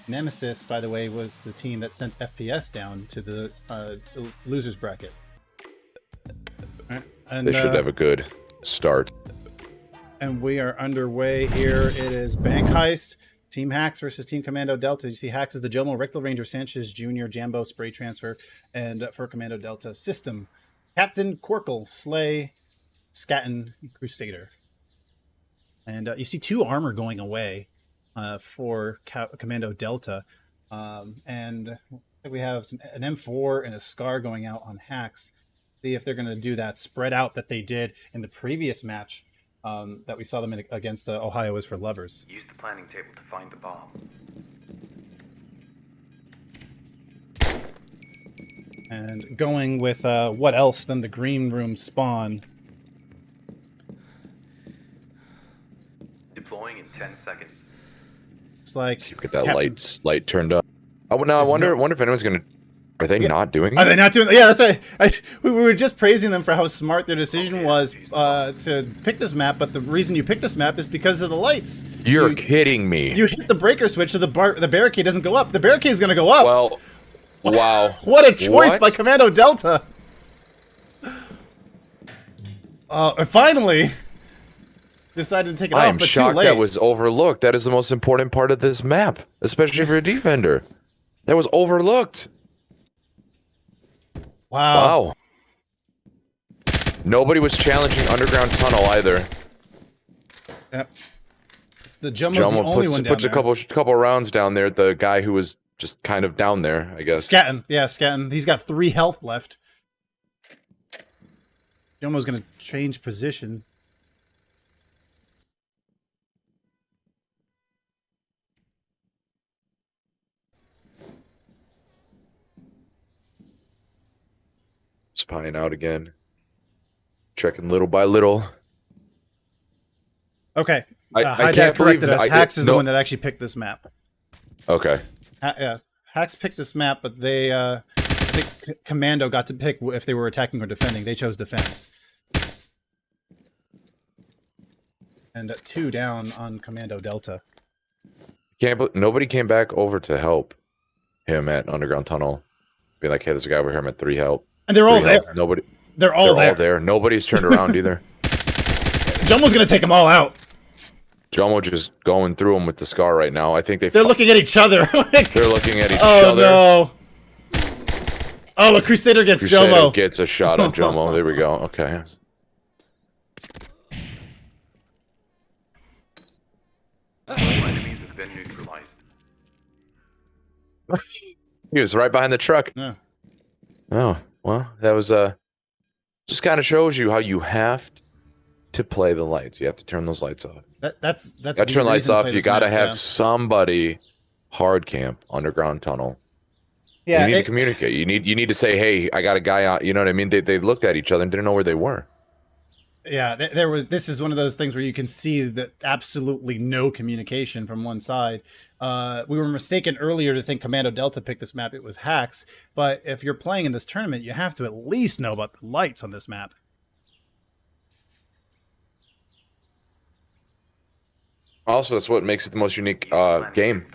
S1: Nemesis, by the way, was the team that sent FPS down to the losers bracket. And,
S2: they should have a good start.
S1: And we are underway here. It is Bank Heist, Team Hacks versus Team Kommando Delta. You see Hacks is the Jomo, RektalRanger, Sxnchez-Jr, Jambo, Spray Transfer, and for Kommando Delta, Syssstem, CptKoerkel, SlaYx, Schatten, Crusader. And you see 2 armor going away for Kommando Delta. And we have an M4 and a Scar going out on Hacks. See if they're going to do that spread out that they did in the previous match that we saw them in against Ohio is for Lovers.
S3: Use the planning table to find the bomb.
S1: And going with what else than the green room spawn.
S3: Deploying in 10 seconds.
S1: It's like
S2: see, get that light turned up. Oh, now I wonder if anyone's gonna. Are they not doing it?
S1: Are they not doing it? Yeah, that's right. We were just praising them for how smart their decision was to pick this map, but the reason you picked this map is because of the lights.
S2: You're kidding me.
S1: You hit the breaker switch so the barricade doesn't go up. The barricade is going to go up.
S2: Well, wow.
S1: What a choice by Kommando Delta. Finally decided to take it off,
S2: I'm
S1: but
S2: shocked
S1: too late.
S2: that was overlooked. That is the most important part of this map, especially for a defender. That was overlooked.
S1: Wow.
S2: Nobody was challenging underground tunnel either.
S1: Yep. It's the Jomo's the only one down
S2: puts a couple rounds down there at the guy who was just kind of down there, I guess.
S1: Schatten. Yeah, Schatten. He's got 3 health left. Jomo's going to change position.
S2: spying out again. Checking little by little.
S1: Okay.
S2: I
S1: High
S2: can't
S1: Dad corrected
S2: believe
S1: us. Hacks is the one that actually picked this map.
S2: Okay.
S1: Yeah, Hacks picked this map, but they, I think Kommando got to pick if they were attacking or defending. They chose defense. And 2 down on Kommando Delta.
S2: Nobody came back over to help him at Underground Tunnel. Be like, hey, there's a guy over here. I'm at 3 help.
S1: And they're all there.
S2: Nobody.
S1: They're all there.
S2: Nobody's turned around either.
S1: Jumbo's gonna take them all out.
S2: Jumbo just going through them with the scar right now. I think
S1: they're looking at each other.
S2: They're looking at each
S1: other.
S2: other.
S1: Oh no! Oh, a Crusader gets Jumbo.
S2: Gets a shot on Jumbo. There we go. Okay.
S3: All enemies have been neutralized.
S2: He was right behind the truck.
S1: Yeah.
S2: Oh, well, that was just kind of shows you how you have to play the lights. You have to turn those lights off.
S1: That's
S2: got to turn lights off. You got to have somebody hard camp Underground Tunnel. Yeah, you need to communicate. You need to say, hey, I got a guy out. You know what I mean? They looked at each other and didn't know where they were.
S1: Yeah, this is one of those things where you can see that absolutely no communication from one side. We were mistaken earlier to think Kommando Delta picked this map. It was Hacks. But if you're playing in this tournament, you have to at least know about the lights on this map.
S2: Also, that's what makes it the most unique game.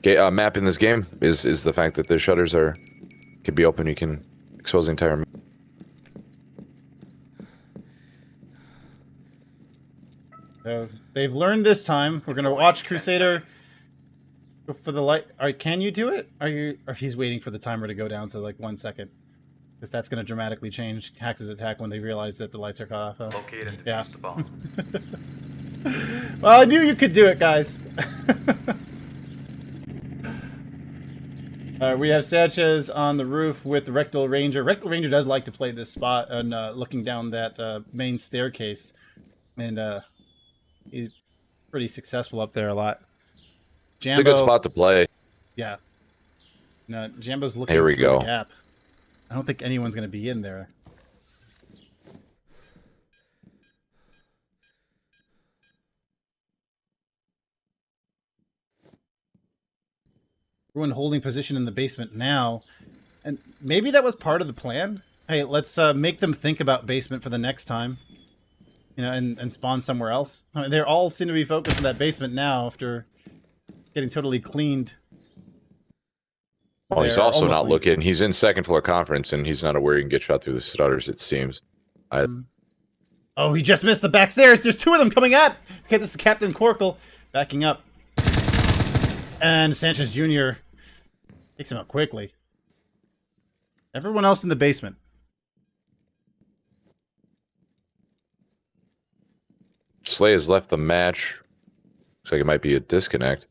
S2: Map in this game is the fact that the shutters can be open. You can expose the entire map.
S1: So they've learned this time. We're gonna watch Crusader go for the light. All right, can you do it? Or he's waiting for the timer to go down to like 1 second, because that's gonna dramatically change Hacks' attack when they realize that the lights are cut off.
S3: Locate and defuse the bomb.
S1: Well, I knew you could do it, guys. We have Sxnchez on the roof with the TheRektalRanger. TheRektalRanger does like to play this spot and looking down that main staircase, and he's pretty successful up there a lot. Jambo,
S2: it's a good spot to play.
S1: Yeah. No, Jambo's looking
S2: Here we
S1: through
S2: go.
S1: the gap. I don't think anyone's going to be in there. Everyone holding position in the basement now. And maybe that was part of the plan. Hey, let's make them think about basement for the next time. You know, and spawn somewhere else. I mean, they're all seem to be focused on that basement now after getting totally cleaned.
S2: Well, he's also not looking. He's in second floor conference, and he's not aware he can get shot through the stutters, it seems.
S1: Oh, he just missed the back stairs. There's 2 of them coming at. Okay, this is CptKoerkel backing up. And Sxnchez-Jr. takes him out quickly. Everyone else in the basement.
S2: Slay has left the match. Looks like it might be a disconnect.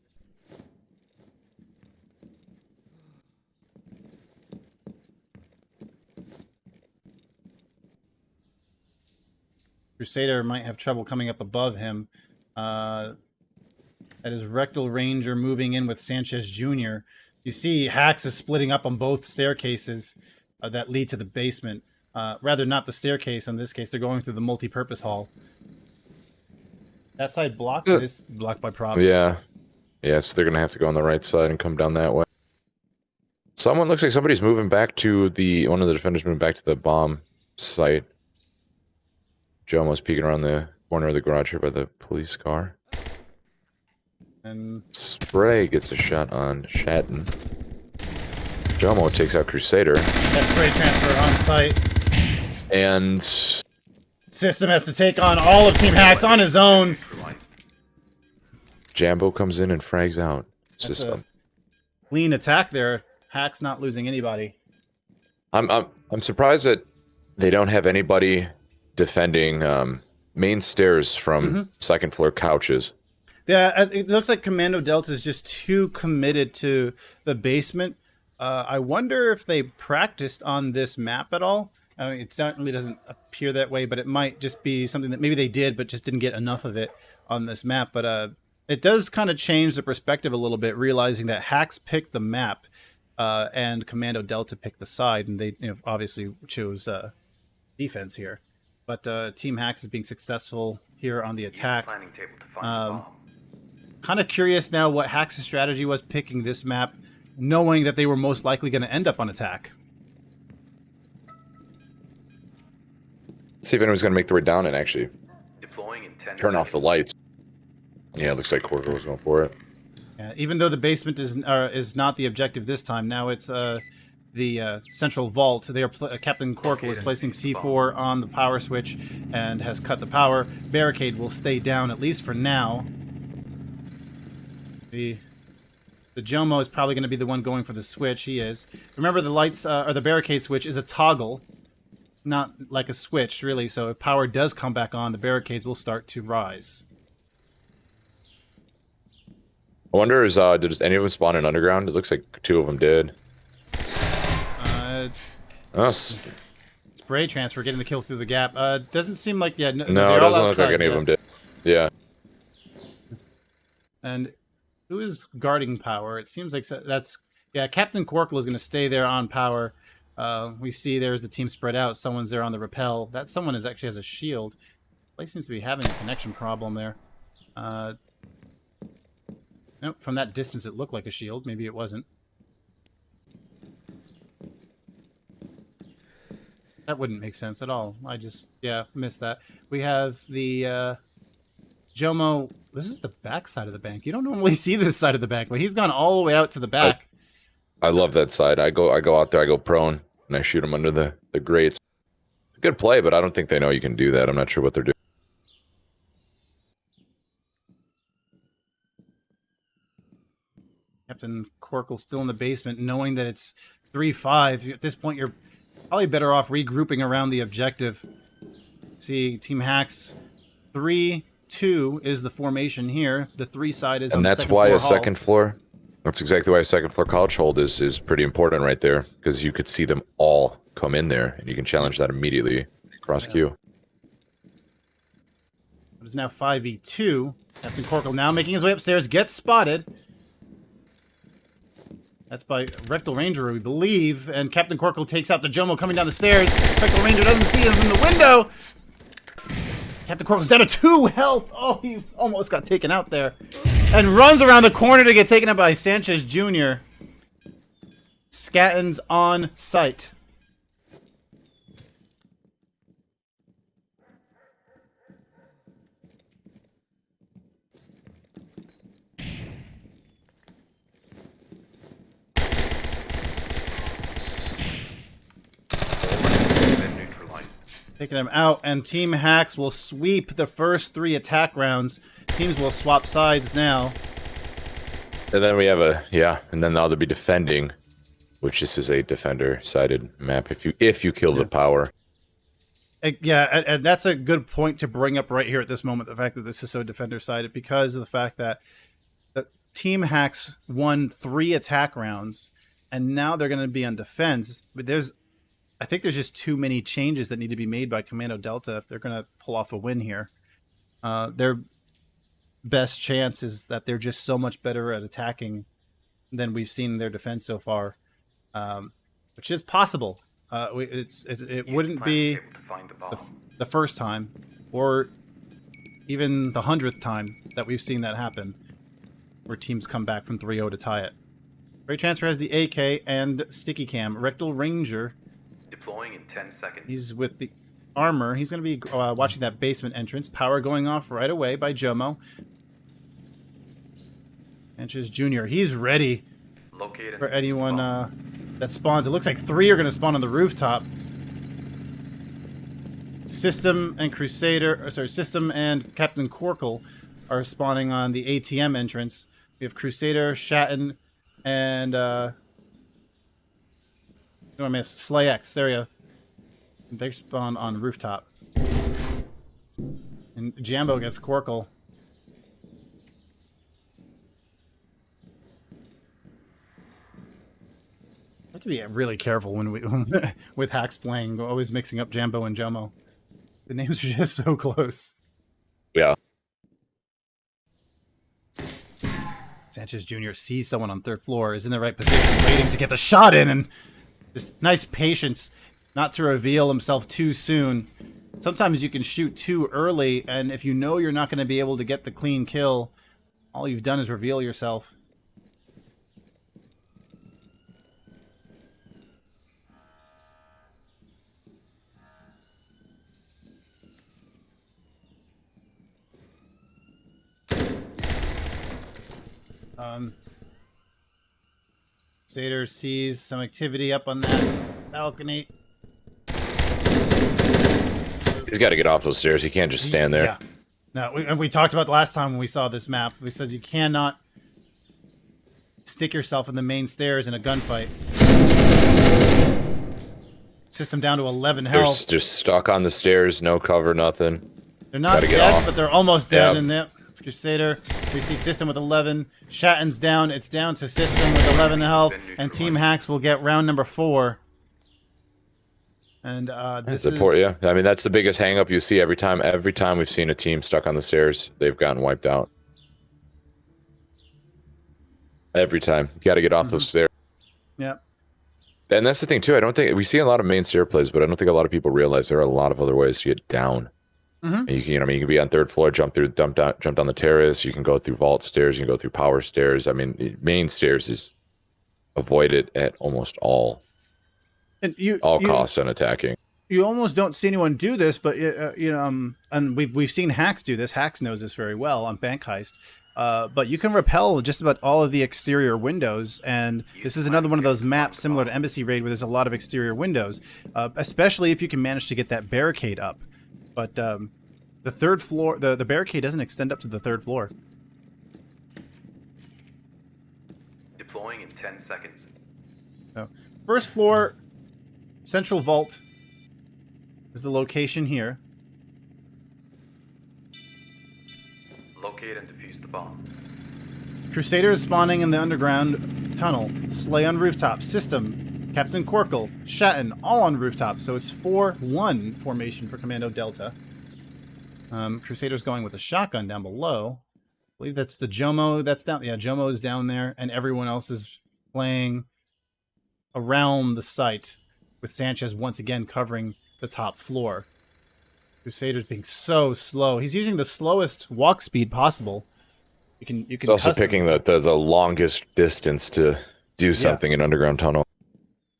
S1: Crusader might have trouble coming up above him. That is TheRektalRanger moving in with Sxnchez-Jr. You see Hacks is splitting up on both staircases that lead to the basement. Rather, not the staircase in this case. They're going through the multi-purpose hall. That side blocked, but it's blocked by props.
S2: Yeah. Yeah, so they're going to have to go on the right side and come down that way. Someone looks like somebody's moving back to one of the defenders moving back to the bomb site. Joe was peeking around the corner of the garage here by the police car.
S1: And
S2: Spray gets a shot on Schatten. Jomo takes out Crusader.
S1: That spray transfer on site.
S2: And
S1: Syssstem has to take on all of Team Hacks on his own.
S2: Jambo comes in and frags out Syssstem.
S1: Clean attack there. Hacks not losing anybody.
S2: I'm surprised that they don't have anybody defending main stairs from second floor couches.
S1: Yeah, it looks like Kommando Delta is just too committed to the basement. I wonder if they practiced on this map at all. I mean, it really doesn't appear that way, but it might just be something that maybe they did, but just didn't get enough of it on this map. But it does kind of change the perspective a little bit, realizing that Hacks picked the map. and Kommando Delta picked the side, and they obviously chose defense here. But Team Hacks is being successful here on the attack.
S3: Planning table to find the bomb.
S1: Kind of curious now what Hacks' strategy was picking this map, knowing that they were most likely going to end up on attack.
S2: Let's see if anyone's going to make their way down and actually
S3: Deploying in 10
S2: turn off the
S3: seconds.
S2: lights. Yeah, it looks like Koerkel was going for it.
S1: Even though the basement is not the objective this time, now it's the central vault. They are Captain Koerkel is placing C4 on the power switch and has cut the power. Barricade will stay down at least for now. The Jomo is probably going to be the one going for the switch. He is. Remember, the lights or the barricade switch is a toggle, not like a switch really. So if power does come back on, the barricades will start to rise.
S2: I wonder, did any of them spawn in underground? It looks like 2 of them did.
S1: Spray transfer, getting the kill through the gap. Doesn't seem like, yeah.
S2: No, it doesn't look like any of them did. Yeah.
S1: And who is guarding power? It seems like that's, yeah, Captain Koerkel is going to stay there on power. We see there's the team spread out. Someone's there on the rappel. That someone actually has a shield. Place seems to be having a connection problem there. Nope, from that distance it looked like a shield. Maybe it wasn't. That wouldn't make sense at all. I just, yeah, missed that. We have the Jomo. This is the back side of the bank. You don't normally see this side of the bank, but he's gone all the way out to the back.
S2: I love that side. I go out there, I go prone, and I shoot him under the grates. Good play, but I don't think they know you can do that. I'm not sure what they're doing.
S1: Captain Koerkel still in the basement, knowing that it's 3-5. At this point, you're probably better off regrouping around the objective. See, Team Hacks 3-2 is the formation here. The 3 side is on the second floor.
S2: And that's why a second floor. That's exactly why a second floor couch hold is pretty important right there, because you could see them all come in there, and you can challenge that immediately across queue.
S1: It is now 5v2. Captain Koerkel now making his way upstairs, gets spotted. That's by TheRektalRanger, we believe, and Captain Koerkel takes out the Jomo coming down the stairs. TheRektalRanger doesn't see him from the window. Captain Koerkel's down to 2 health. Oh, he almost got taken out there. And runs around the corner to get taken out by Sxnchez-Jr. Schatten's on site. Taking him out, and Team Hacks will sweep the first 3 attack rounds. Teams will swap sides now.
S2: And then we have and then now they'll be defending, which this is a defender-sided map. If you kill the power.
S1: Yeah, and that's a good point to bring up right here at this moment, the fact that this is so defender-sided, because of the fact that Team Hacks won 3 attack rounds, and now they're going to be on defense. But I think there's just too many changes that need to be made by Kommando Delta if they're going to pull off a win here. Their best chance is that they're just so much better at attacking than we've seen in their defense so far, which is possible. It wouldn't be the first time or even the 100th time that we've seen that happen, where teams come back from 3-0 to tie it. Ray Transfer has the AK and Sticky Cam. TheRektalRanger,
S3: deploying in 10 seconds.
S1: he's with the armor. He's going to be watching that basement entrance. Power going off right away by Jomo. Sxnchez-Jr. He's ready for anyone that spawns. It looks like 3 are going to spawn on the rooftop. Syssstem and Captain Koerkel are spawning on the ATM entrance. We have Crusader, Schatten, and I missed SlaYx. There we go. They spawn on rooftop. And Jambo gets Koerkel. We have to be really careful when we with Hacks playing, always mixing up Jambo and Jomo. The names are just so close.
S2: Yeah.
S1: Sxnchez-Jr. sees someone on third floor, is in the right position, waiting to get the shot in, and just nice patience not to reveal himself too soon. Sometimes you can shoot too early, and if you know you're not going to be able to get the clean kill, all you've done is reveal yourself. Sater sees some activity up on that balcony.
S2: He's got to get off those stairs. He can't just stand there.
S1: Yeah. No, and we talked about the last time when we saw this map. We said you cannot stick yourself in the main stairs in a gunfight. System down to 11 health.
S2: They're just stuck on the stairs, no cover, nothing.
S1: They're not dead, but they're almost dead. And the Crusader, we see Syssstem with 11. Schatten's down. It's down to Syssstem with 11 health. And Team Hacks will get round number 4. And this is...
S2: Yeah. I mean, that's the biggest hang-up you see every time. Every time we've seen a team stuck on the stairs, they've gotten wiped out. Every time. You got to get off those stairs.
S1: Yep.
S2: And that's the thing, too. I don't think... We see a lot of main stair plays, but I don't think a lot of people realize there are a lot of other ways to get down. And you can, you can be on third floor, jump down the terrace. You can go through vault stairs. You can go through power stairs. I mean, main stairs is avoided at almost all costs on attacking.
S1: You almost don't see anyone do this, but and we've seen Hacks do this. Hacks knows this very well on Bank Heist. But you can repel just about all of the exterior windows, and this is another one of those maps similar to Embassy Raid where there's a lot of exterior windows, especially if you can manage to get that barricade up. But the third floor, the barricade doesn't extend up to the third floor.
S3: Deploying in 10 seconds.
S1: So, first floor, central vault is the location here.
S3: Locate and defuse the bomb.
S1: Crusader is spawning in the underground tunnel. Slay on rooftop. Syssstem, CptKoerkel, Schatten, all on rooftop. So it's 4-1 formation for Kommando Delta. Crusader's going with a shotgun down below. I believe that's the Jomo that's down. Yeah, Jomo is down there, and everyone else is playing around the site, with Sxnchez once again covering the top floor. Crusader's being so slow. He's using the slowest walk speed possible. You can. It's
S2: also picking the longest distance to do something in underground tunnel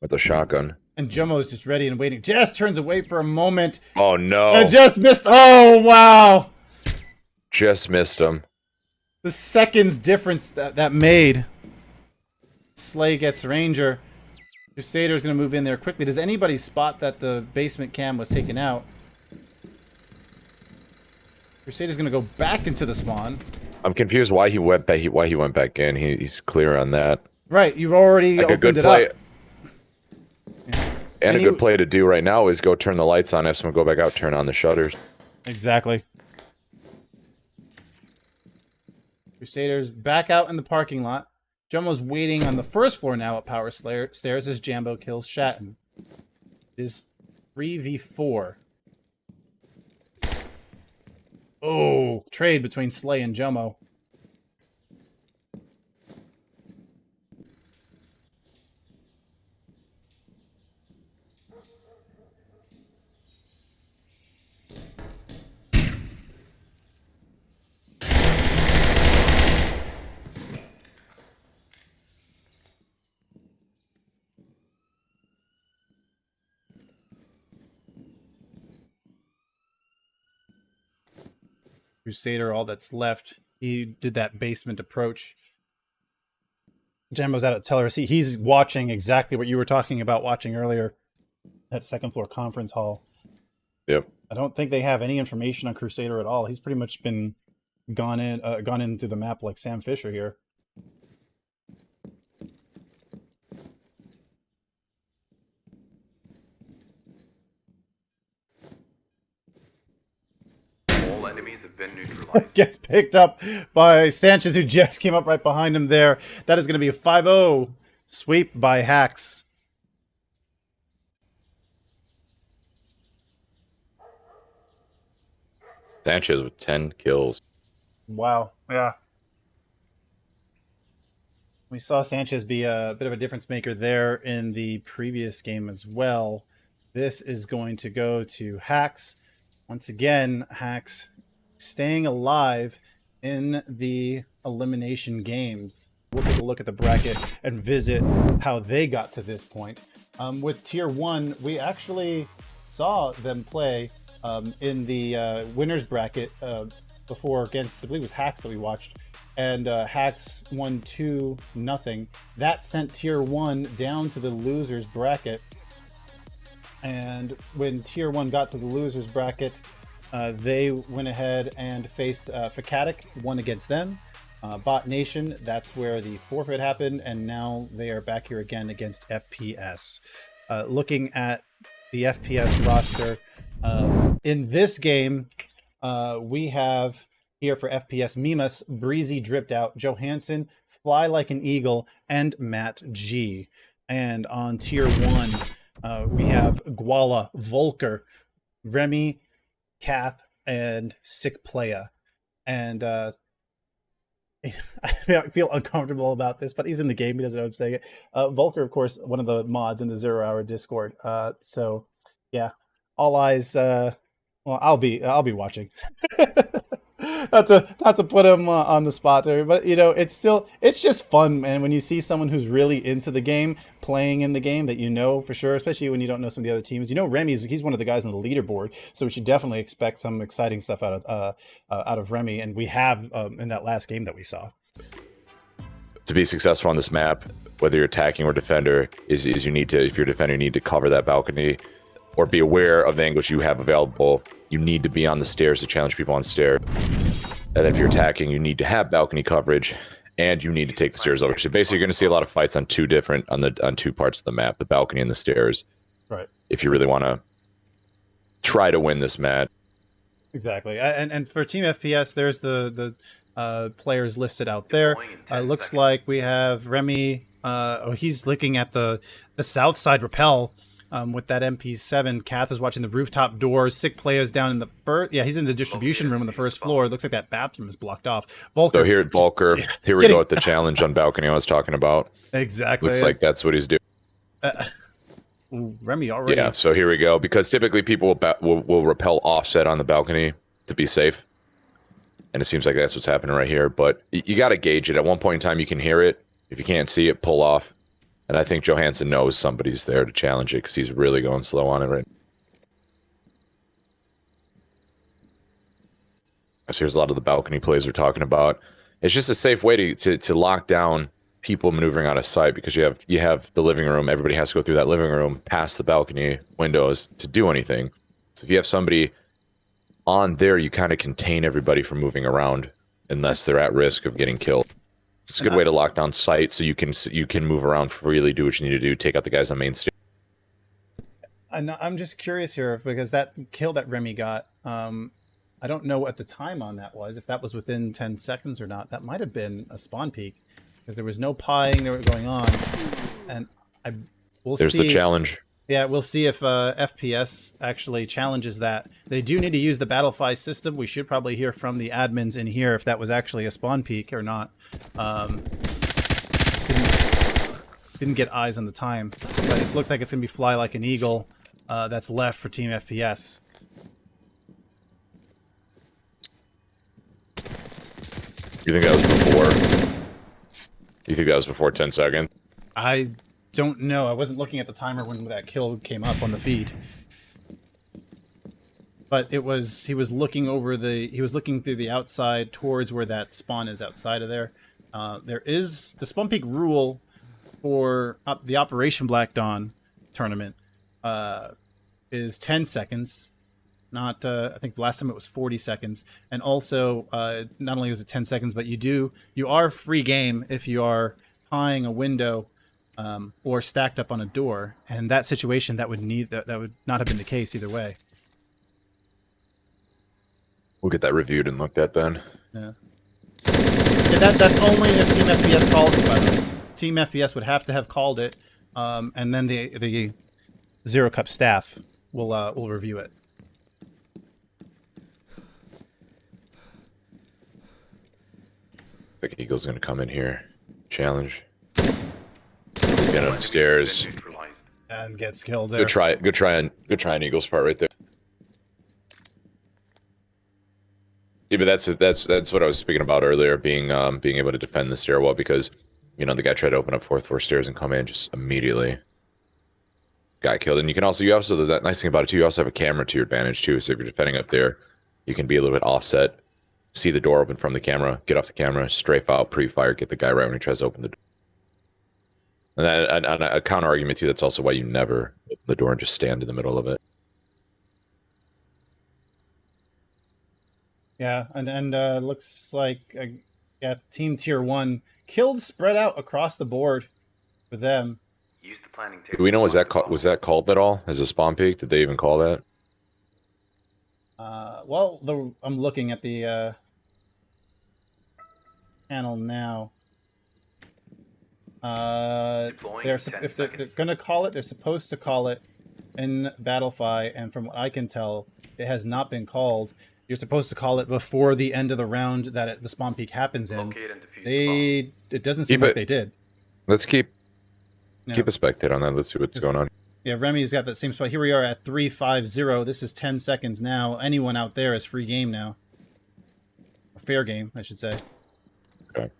S2: with a shotgun.
S1: And Jomo's just ready and waiting. Just turns away for a moment.
S2: Oh no!
S1: And just missed. Oh wow!
S2: Just missed him.
S1: The seconds difference that made. Slay gets Ranger. Crusader's gonna move in there quickly. Does anybody spot that the basement cam was taken out? Crusader's gonna go back into the spawn.
S2: I'm confused why he went back. Why he went back in. He's clear on that.
S1: Right, you've already
S2: like
S1: opened
S2: a good
S1: it
S2: play.
S1: up.
S2: And a good play to do right now is go turn the lights on. Have someone go back out, turn on the shutters.
S1: Exactly. Crusaders back out in the parking lot. Jomo's waiting on the first floor now at Power Stairs as Jambo kills Schatten. It is 3v4. Oh, trade between Slay and Jomo. Crusader, all that's left. He did that basement approach. Jambo's out at Teller. See, he's watching exactly what you were talking about watching earlier. That second floor conference hall.
S2: Yep.
S1: I don't think they have any information on Crusader at all. He's pretty much been gone into the map like Sam Fisher here.
S3: All enemies have been neutralized.
S1: Gets picked up by Sxnchez, who just came up right behind him there. That is going to be a 5-0 sweep by Hacks.
S2: Sxnchez with 10 kills.
S1: Wow. Yeah. We saw Sanchez be a bit of a difference maker there in the previous game as well. This is going to go to Hacks. Once again, Hacks staying alive in the elimination games. We'll take a look at the bracket and visit how they got to this point. With Tier 1, we actually saw them play in the winners bracket before against, I believe it was Hacks that we watched. And Hacks won 2-0. That sent Tier 1 down to the losers bracket. And when Tier 1 got to the losers bracket, they went ahead and faced FlyLikeAnEagleTV, won against them. Bot Nation, that's where the forfeit happened, and now they are back here again against FPS. Looking at the FPS roster, in this game, we have here for FPS Mimas, BreezyDrippedOut, Johanson, FlyLikeAnEagle, and MattG. And on Tier 1, we have Guala, Volker, Remy, Kaathe, and Sxnchez-Jr. And I feel uncomfortable about this, but he's in the game. He doesn't know I'm saying it. Volker, of course, one of the mods in the 0 Hour Discord. So yeah, all eyes. Well, I'll be watching. not to put him on the spot there, but you know, it's just fun, man. When you see someone who's really into the game, playing in the game that you know for sure, especially when you don't know some of the other teams. You know, he's one of the guys on the leaderboard, so we should definitely expect some exciting stuff out of Remy, and we have in that last game that we saw.
S2: To be successful on this map, whether you're attacking or defender, is you need to, if you're a defender, you need to cover that balcony or be aware of the angles you have available. You need to be on the stairs to challenge people on stair. And then if you're attacking, you need to have balcony coverage, and you need to take the stairs over. So basically, you're going to see a lot of fights on two parts of the map, the balcony and the stairs.
S1: Right.
S2: If you really want to try to win this match.
S1: Exactly. And for Team FPS, there's the players listed out there. Looks like we have Remy. He's looking at the south side rappel. With that MP7, Kaathe is watching the rooftop doors. Sxnchez-Jr. down in the first. Yeah, he's in the distribution room on the first floor. It looks like that bathroom is blocked off. Volker.
S2: So here at Volker, here we go at the challenge on balcony I was talking about.
S1: Exactly.
S2: Looks like that's what he's doing.
S1: Remy already.
S2: Yeah. So here we go. Because typically people will rappel offset on the balcony to be safe, and it seems like that's what's happening right here. But you got to gauge it. At one point in time, you can hear it. If you can't see it, pull off. And I think Johanson knows somebody's there to challenge it because he's really going slow on it right now. So here's a lot of the balcony plays we're talking about. It's just a safe way to lock down people maneuvering out of sight, because you have the living room. Everybody has to go through that living room, past the balcony windows to do anything. So if you have somebody on there, you kind of contain everybody from moving around unless they're at risk of getting killed. It's a good way to lock down sight, so you can move around freely, do what you need to do, take out the guys on main stage.
S1: I'm just curious here, because that kill that Remy got, I don't know what the time on that was, if that was within 10 seconds or not. That might have been a spawn peak, because there was no pieing there going on, and we'll see.
S2: There's the challenge.
S1: Yeah, we'll see if FPS actually challenges that. They do need to use the Battlefy system. We should probably hear from the admins in here if that was actually a spawn peak or not. Didn't get eyes on the time, but it looks like it's going to be FlyLikeAnEagle that's left for Team FPS.
S2: You think that was before? You think that was before 10 seconds?
S1: I don't know. I wasn't looking at the timer when that kill came up on the feed. But he was looking through the outside towards where that spawn is outside of there. There is the spawn peak rule for the Operation Black Dawn tournament is 10 seconds. Not I think the last time it was 40 seconds. And also not only is it 10 seconds, but you are free game if you are tying a window or stacked up on a door. And that situation that would not have been the case either way.
S2: We'll get that reviewed and looked at then.
S1: Yeah. That's only if Team FPS calls it, by the way. Team FPS would have to have called it, and then the Zero Cup staff will review it.
S2: I think Eagle's going to come in here. Challenge. Get up the stairs.
S3: Neutralized.
S1: And gets killed there.
S2: Good try on Eagle's part right there. See, but that's what I was speaking about earlier, being able to defend the stairwell, because you know the guy tried to open up 4th floor stairs and come in, just immediately got killed. And you also the nice thing about it too, you also have a camera to your advantage too. So if you're defending up there, you can be a little bit offset, see the door open from the camera, get off the camera, strafe out, pre-fire, get the guy right when he tries to open the door. And a counter argument too, that's also why you never open the door and just stand in the middle of it.
S1: Yeah, and looks like yeah, Team Tier 1 kills spread out across the board for them.
S3: Use the planning table.
S2: Do we know, was that called at all as a spawn peak? Did they even call that?
S1: Well, I'm looking at the panel now. If they're gonna call it, they're supposed to call it in Battlefy, and from what I can tell, it has not been called. You're supposed to call it before the end of the round that the spawn peak happens in. It doesn't seem like they did.
S2: Let's keep a spectate on that. Let's see what's going on.
S1: Yeah, Remy's got that same spot. Here we are at 350. This is 10 seconds now. Anyone out there is free game now. Or fair game, I should say.
S2: Okay.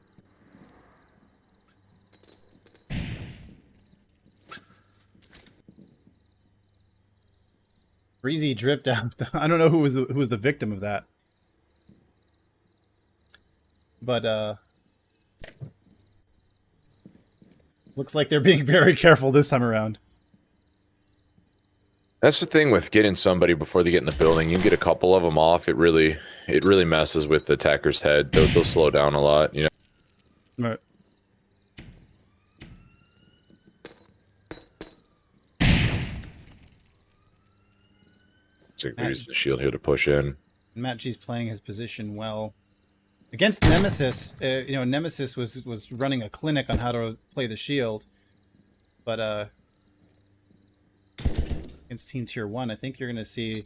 S1: BreezyDrippedOut. I don't know who was the victim of that. But looks like they're being very careful this time around.
S2: That's the thing with getting somebody before they get in the building. You get a couple of them off, it really messes with the attacker's head. They'll slow down a lot, you know.
S1: Right.
S2: So they use the shield here to push in.
S1: MattG's playing his position well. Against Nemesis, you know, Nemesis was running a clinic on how to play the shield. But against Team Tier 1, I think you're going to see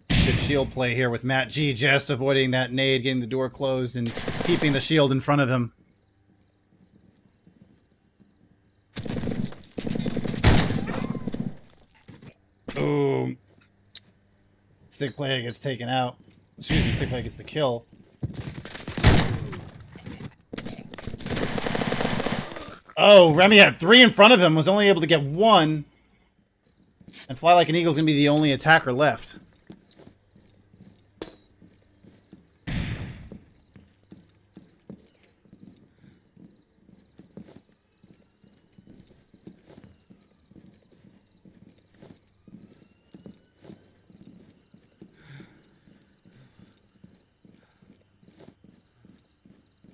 S1: good shield play here with MattG just avoiding that nade, getting the door closed, and keeping the shield in front of him. Boom. Sick player gets taken out. Excuse me, sick player gets the kill. Oh, Remy had 3 in front of him, was only able to get 1. And FlyLikeAnEagle's gonna be the only attacker left.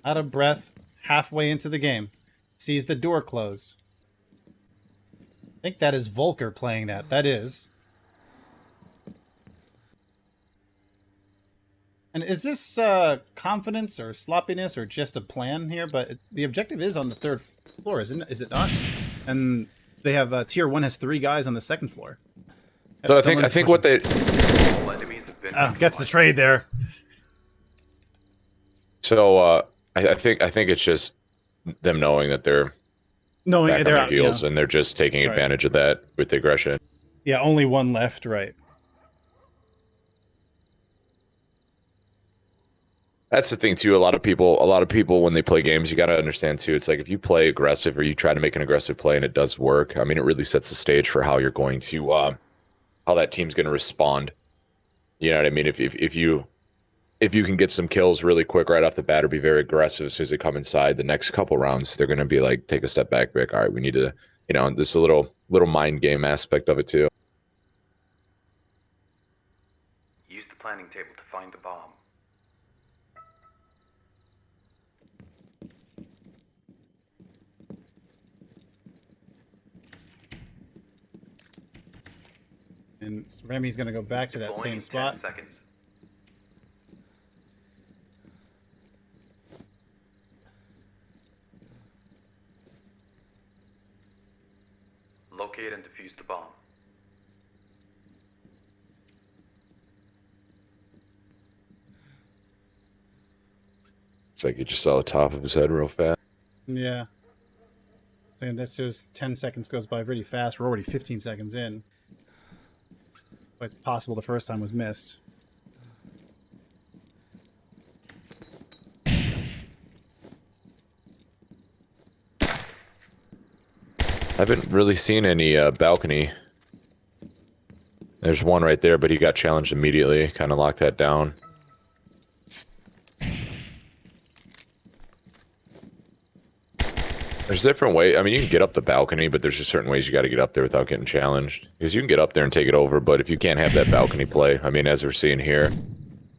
S1: Out of breath, halfway into the game. Sees the door close. I think that is Volker playing that. That is. And is this confidence or sloppiness or just a plan here? But the objective is on the 3rd floor, isn't it? Is it not? And they have Tier 1 has 3 guys on the 2nd floor.
S2: So I think what they
S1: gets the trade there.
S2: So I think it's just them knowing that they're back on their heels, and they're just taking advantage of that with the aggression.
S1: Yeah, only 1 left, right.
S2: That's the thing too. A lot of people when they play games, you got to understand too. It's like if you play aggressive or you try to make an aggressive play and it does work, I mean, it really sets the stage for how you're going to how that team's going to respond. You know what I mean? If you can get some kills really quick right off the bat or be very aggressive as soon as they come inside, the next couple rounds, they're going to be like, take a step back, be like, all right, we need to, you know, this is a little mind game aspect of it too.
S3: Use the planning table to find the bomb.
S1: And Remy's going to go back to that same spot.
S3: 10 seconds. Locate and defuse the bomb.
S2: It's like you just saw the top of his head real fast.
S1: Yeah. And this just 10 seconds goes by pretty fast. We're already 15 seconds in. But it's possible the first time was missed.
S2: I haven't really seen any balcony. There's one right there, but he got challenged immediately. Kind of locked that down. There's different ways. I mean, you can get up the balcony, but there's just certain ways you got to get up there without getting challenged. Because you can get up there and take it over, but if you can't have that balcony play, I mean, as we're seeing here,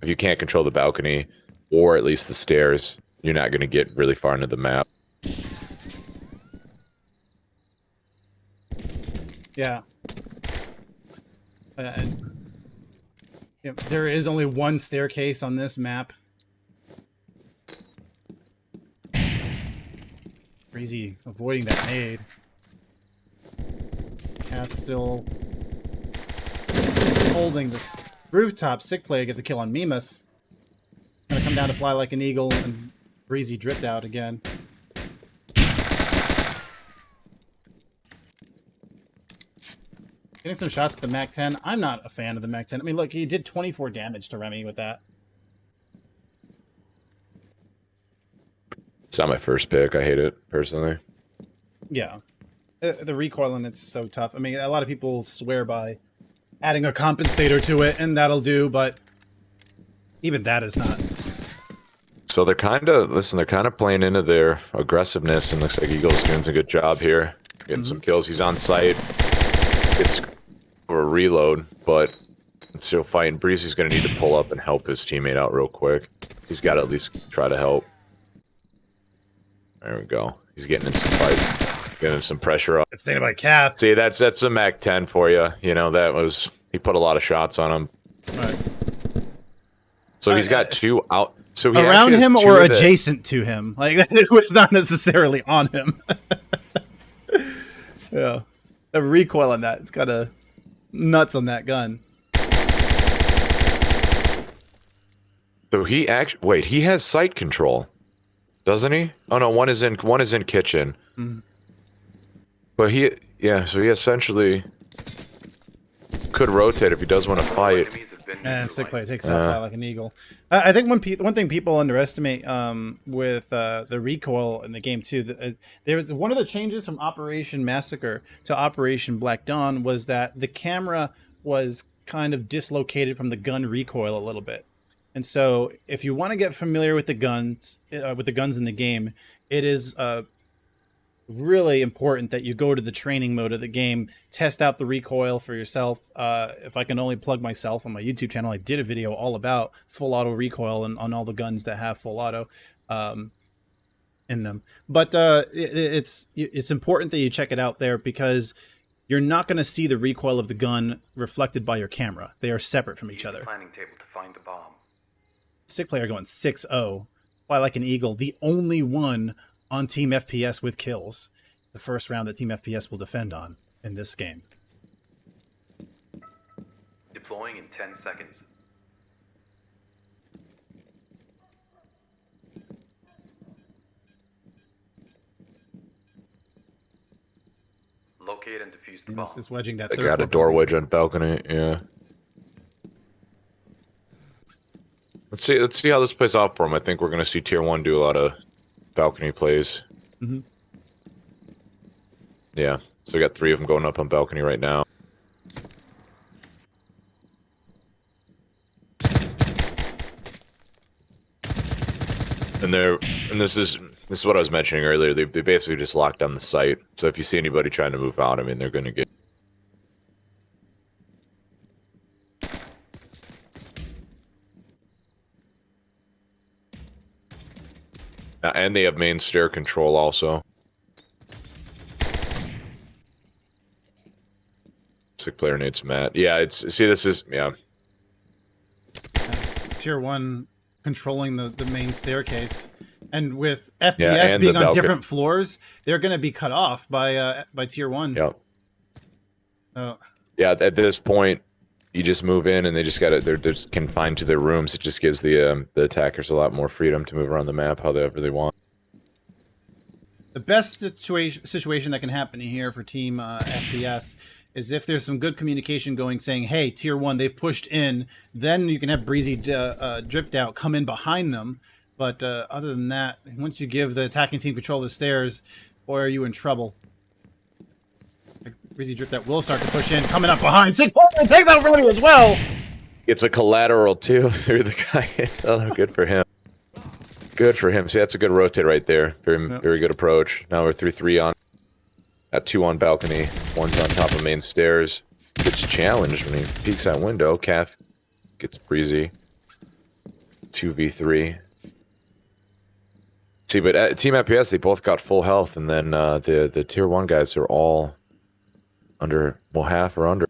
S2: if you can't control the balcony, or at least the stairs, you're not going to get really far into the map.
S1: Yeah. Yeah, there is only one staircase on this map. Breezy avoiding that nade. Kaathe still holding this rooftop. Sick player gets a kill on Mimas. Gonna come down to Fly Like an Eagle and BreezyDrippedOut again. Getting some shots at the MAC-10. I'm not a fan of the MAC-10. I mean, look, he did 24 damage to Remy with that.
S2: It's not my first pick. I hate it, personally.
S1: Yeah. The recoil in it's so tough. I mean, a lot of people swear by adding a compensator to it, and that'll do, but even that is not.
S2: So they're kind of, listen, they're kind of playing into their aggressiveness, and looks like Eagle's doing a good job here. Getting some kills. He's on site. It's for a reload, but still fighting. Breezy's going to need to pull up and help his teammate out real quick. He's got to at least try to help. There we go. He's getting in some fight, getting some pressure up.
S1: It's stated by Kaathe.
S2: See, that's a MAC-10 for you. You know, that was, he put a lot of shots on him.
S1: Right.
S2: So he's got two out. So he
S1: around him
S2: actually has
S1: or
S2: two
S1: adjacent to him. Like, it was not necessarily on him. Yeah. The recoil on that, it's got a nuts on that gun.
S2: So he actually, wait, he has sight control, doesn't he? Oh no, one is in kitchen. But he, yeah, so he essentially could rotate if he does want to fight.
S1: And sick play takes out Fly Like an Eagle. I think one thing people underestimate with the recoil in the game too. There was one of the changes from Operation Massacre to Operation Black Dawn was that the camera was kind of dislocated from the gun recoil a little bit. And so, if you want to get familiar with the guns in the game, it is really important that you go to the training mode of the game, test out the recoil for yourself. If I can only plug myself on my YouTube channel, I did a video all about full auto recoil and on all the guns that have full auto in them. But it's important that you check it out there because you're not going to see the recoil of the gun reflected by your camera. They are separate from each other.
S3: Planning table to find the bomb.
S1: Sick player going 6-0. Fly Like an Eagle, the only one on Team FPS with kills. The first round that Team FPS will defend on in this game.
S3: Deploying in 10 seconds. Locate and defuse the bomb.
S1: This is wedging that.
S2: They got a door wedge on balcony. Yeah. Let's see how this plays out for him. I think we're going to see Tier 1 do a lot of balcony plays. Yeah, so we got 3 of them going up on balcony right now. And this is what I was mentioning earlier. They basically just locked down the site. So if you see anybody trying to move out, I mean, they're going to get. And they have main stair control also. Sick player needs Matt. Yeah, this is, yeah.
S1: Tier 1 controlling the main staircase. And with FPS being on different floors, they're going to be cut off by Tier 1.
S2: Yep.
S1: Oh.
S2: Yeah, at this point, you just move in and they just got it. They're just confined to their rooms. It just gives the attackers a lot more freedom to move around the map however they want.
S1: The best situation that can happen here for Team FPS is if there's some good communication going, saying, hey, Tier 1, they've pushed in, then you can have BreezyDrippedOut come in behind them. But other than that, once you give the attacking team control of the stairs, boy, are you in trouble. BreezyDrippedOut will start to push in, coming up behind. Sxnchez-Jr. take that from as well!
S2: It's a collateral, too, through the guy. It's good for him. Good for him. See, that's a good rotate right there. Very good approach. Now we're 3-3 on. Got 2 on balcony. 1's on top of main stairs. Gets challenged when he peeks that window. Kaathe gets Breezy. 2v3. See, but at Team FPS, they both got full health, and then the Tier 1 guys are all under, well, half or under.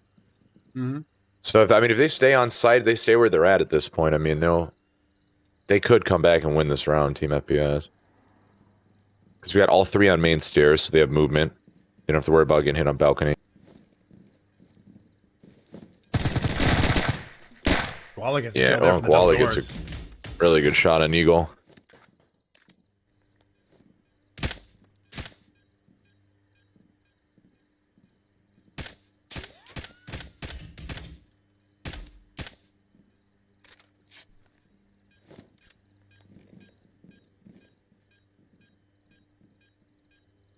S2: So, if they stay on site, they stay where they're at this point. I mean, they could come back and win this round, Team FPS. Because we got all 3 on main stairs, so they have movement. They don't have to worry about getting hit on balcony.
S1: Guala gets
S2: Guala gets a really good shot on Eagle.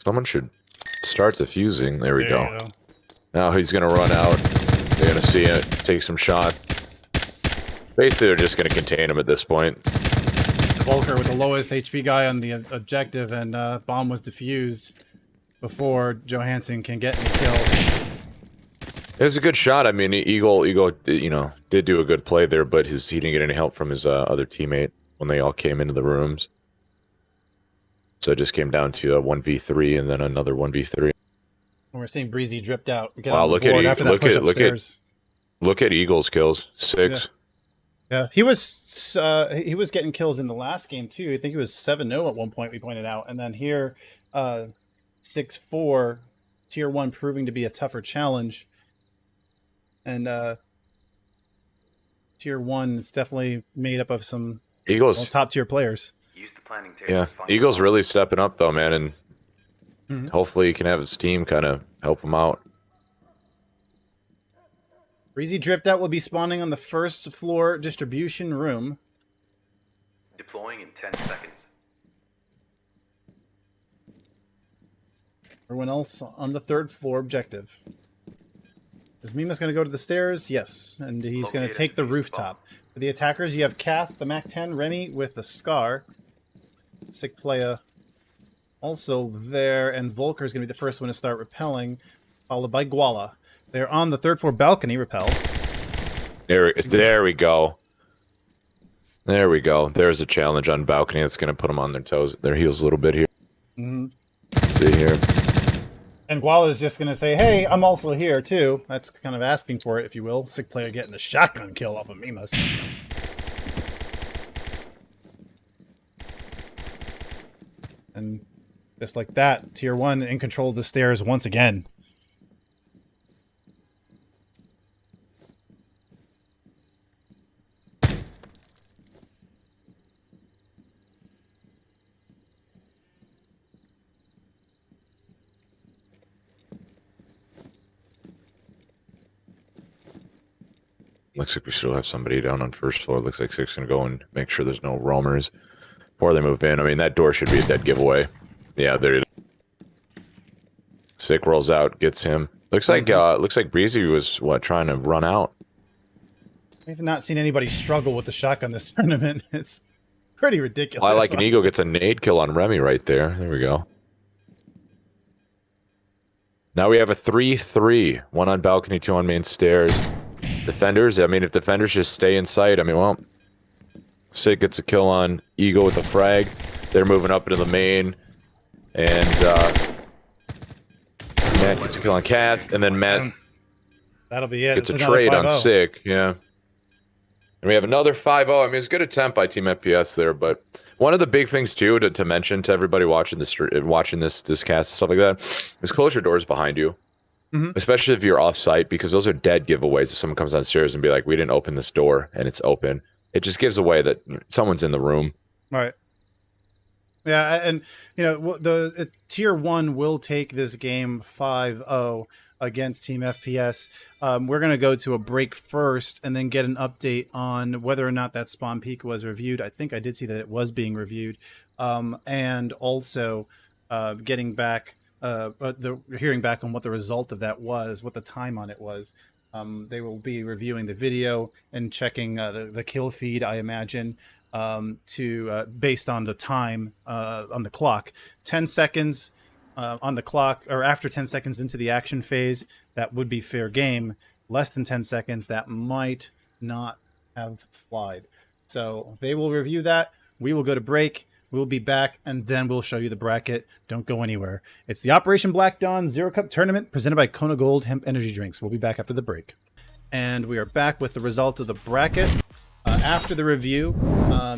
S2: Someone should start defusing. There we go. Now he's going to run out. They're going to see it, take some shot. Basically, they're just going to contain him at this point.
S1: Volker with the lowest HP guy on the objective, and bomb was defused before Johanson can get any kills.
S2: It was a good shot. I mean, Eagle, did do a good play there, but he didn't get any help from his other teammate when they all came into the rooms. So it just came down to a 1v3 and then another 1v3.
S1: We're seeing BreezyDrippedOut.
S2: Wow, look at Eagle's kills. 6.
S1: Yeah, he was getting kills in the last game too. I think he was 7-0 at one point, we pointed out. And then here 6-4, Tier 1 proving to be a tougher challenge. And Tier 1 is definitely made up of some top tier players.
S2: Yeah, Eagle's really stepping up though, man, and hopefully he can have his team kind of help him out.
S1: BreezyDrippedOut will be spawning on the first floor distribution room.
S3: Deploying in 10 seconds.
S1: Everyone else on the 3rd floor objective. Is Mima's going to go to the stairs? Yes, and he's going to take the rooftop. For the attackers, you have Kaathe, the MAC-10, Remy with the Scar. Sick player also there, and Volker is going to be the first one to start repelling, followed by Guala. They're on the 3rd floor balcony, repel.
S2: There we go. There we go. There's a challenge on balcony that's going to put them on their heels a little bit here. Let's see here.
S1: And Guala is just going to say, hey, I'm also here too. That's kind of asking for it, if you will. Sick player getting the shotgun kill off of Mimas. And just like that, Tier 1 in control of the stairs once again.
S2: Looks like we still have somebody down on first floor. Looks like Sxnchez going to go and make sure there's no roamers before they move in. I mean, that door should be a dead giveaway. Yeah, there it is. Sxnchez rolls out, gets him. Looks like Breezy was, trying to run out.
S1: We've not seen anybody struggle with the shotgun this tournament. It's pretty ridiculous.
S2: FlyLikeAnEagle gets a nade kill on Remy right there. There we go. Now we have a 3-3. 1 on balcony, 2 on main stairs. Defenders, I mean, if defenders just stay in sight, I mean, well, Sxnchez gets a kill on Eagle with a frag. They're moving up into the main. And Matt gets a kill on Kaathe. And then Matt
S1: that'll be it.
S2: Gets a trade on Sxnchez, yeah. And we have another 5-0. I mean, it's a good attempt by Team FPS there, but one of the big things, too, to mention to everybody watching this cast and stuff like that, is close your doors behind you. Especially if you're off-site, because those are dead giveaways. If someone comes downstairs and be like, we didn't open this door, and it's open, it just gives away that someone's in the room.
S1: Right. Yeah, and the tier 1 will take this game 5-0 against Team FPS. We're going to go to a break first and then get an update on whether or not that spawn peak was reviewed. I think I did see that it was being reviewed. And also getting back, hearing back on what the result of that was, what the time on it was. They will be reviewing the video and checking the kill feed, I imagine, to based on the time on the clock. 10 seconds on the clock, or after 10 seconds into the action phase, that would be fair game. Less than 10 seconds, that might not have flied. So they will review that. We will go to break. We'll be back, and then we'll show you the bracket. Don't go anywhere. It's the Operation Black Dawn Zero Cup Tournament presented by Kona Gold Hemp Energy Drinks. We'll be back after the break. And we are back with the result of the bracket. After the review,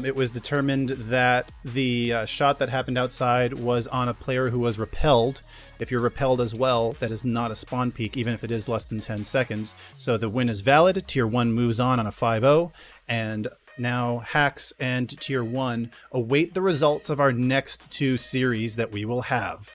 S1: it was determined that the shot that happened outside was on a player who was repelled. If you're repelled as well, that is not a spawn peak, even if it is less than 10 seconds. So the win is valid. Tier 1 moves on a 5-0, and now Hacks and Tier 1 await the results of our next 2 series that we will have.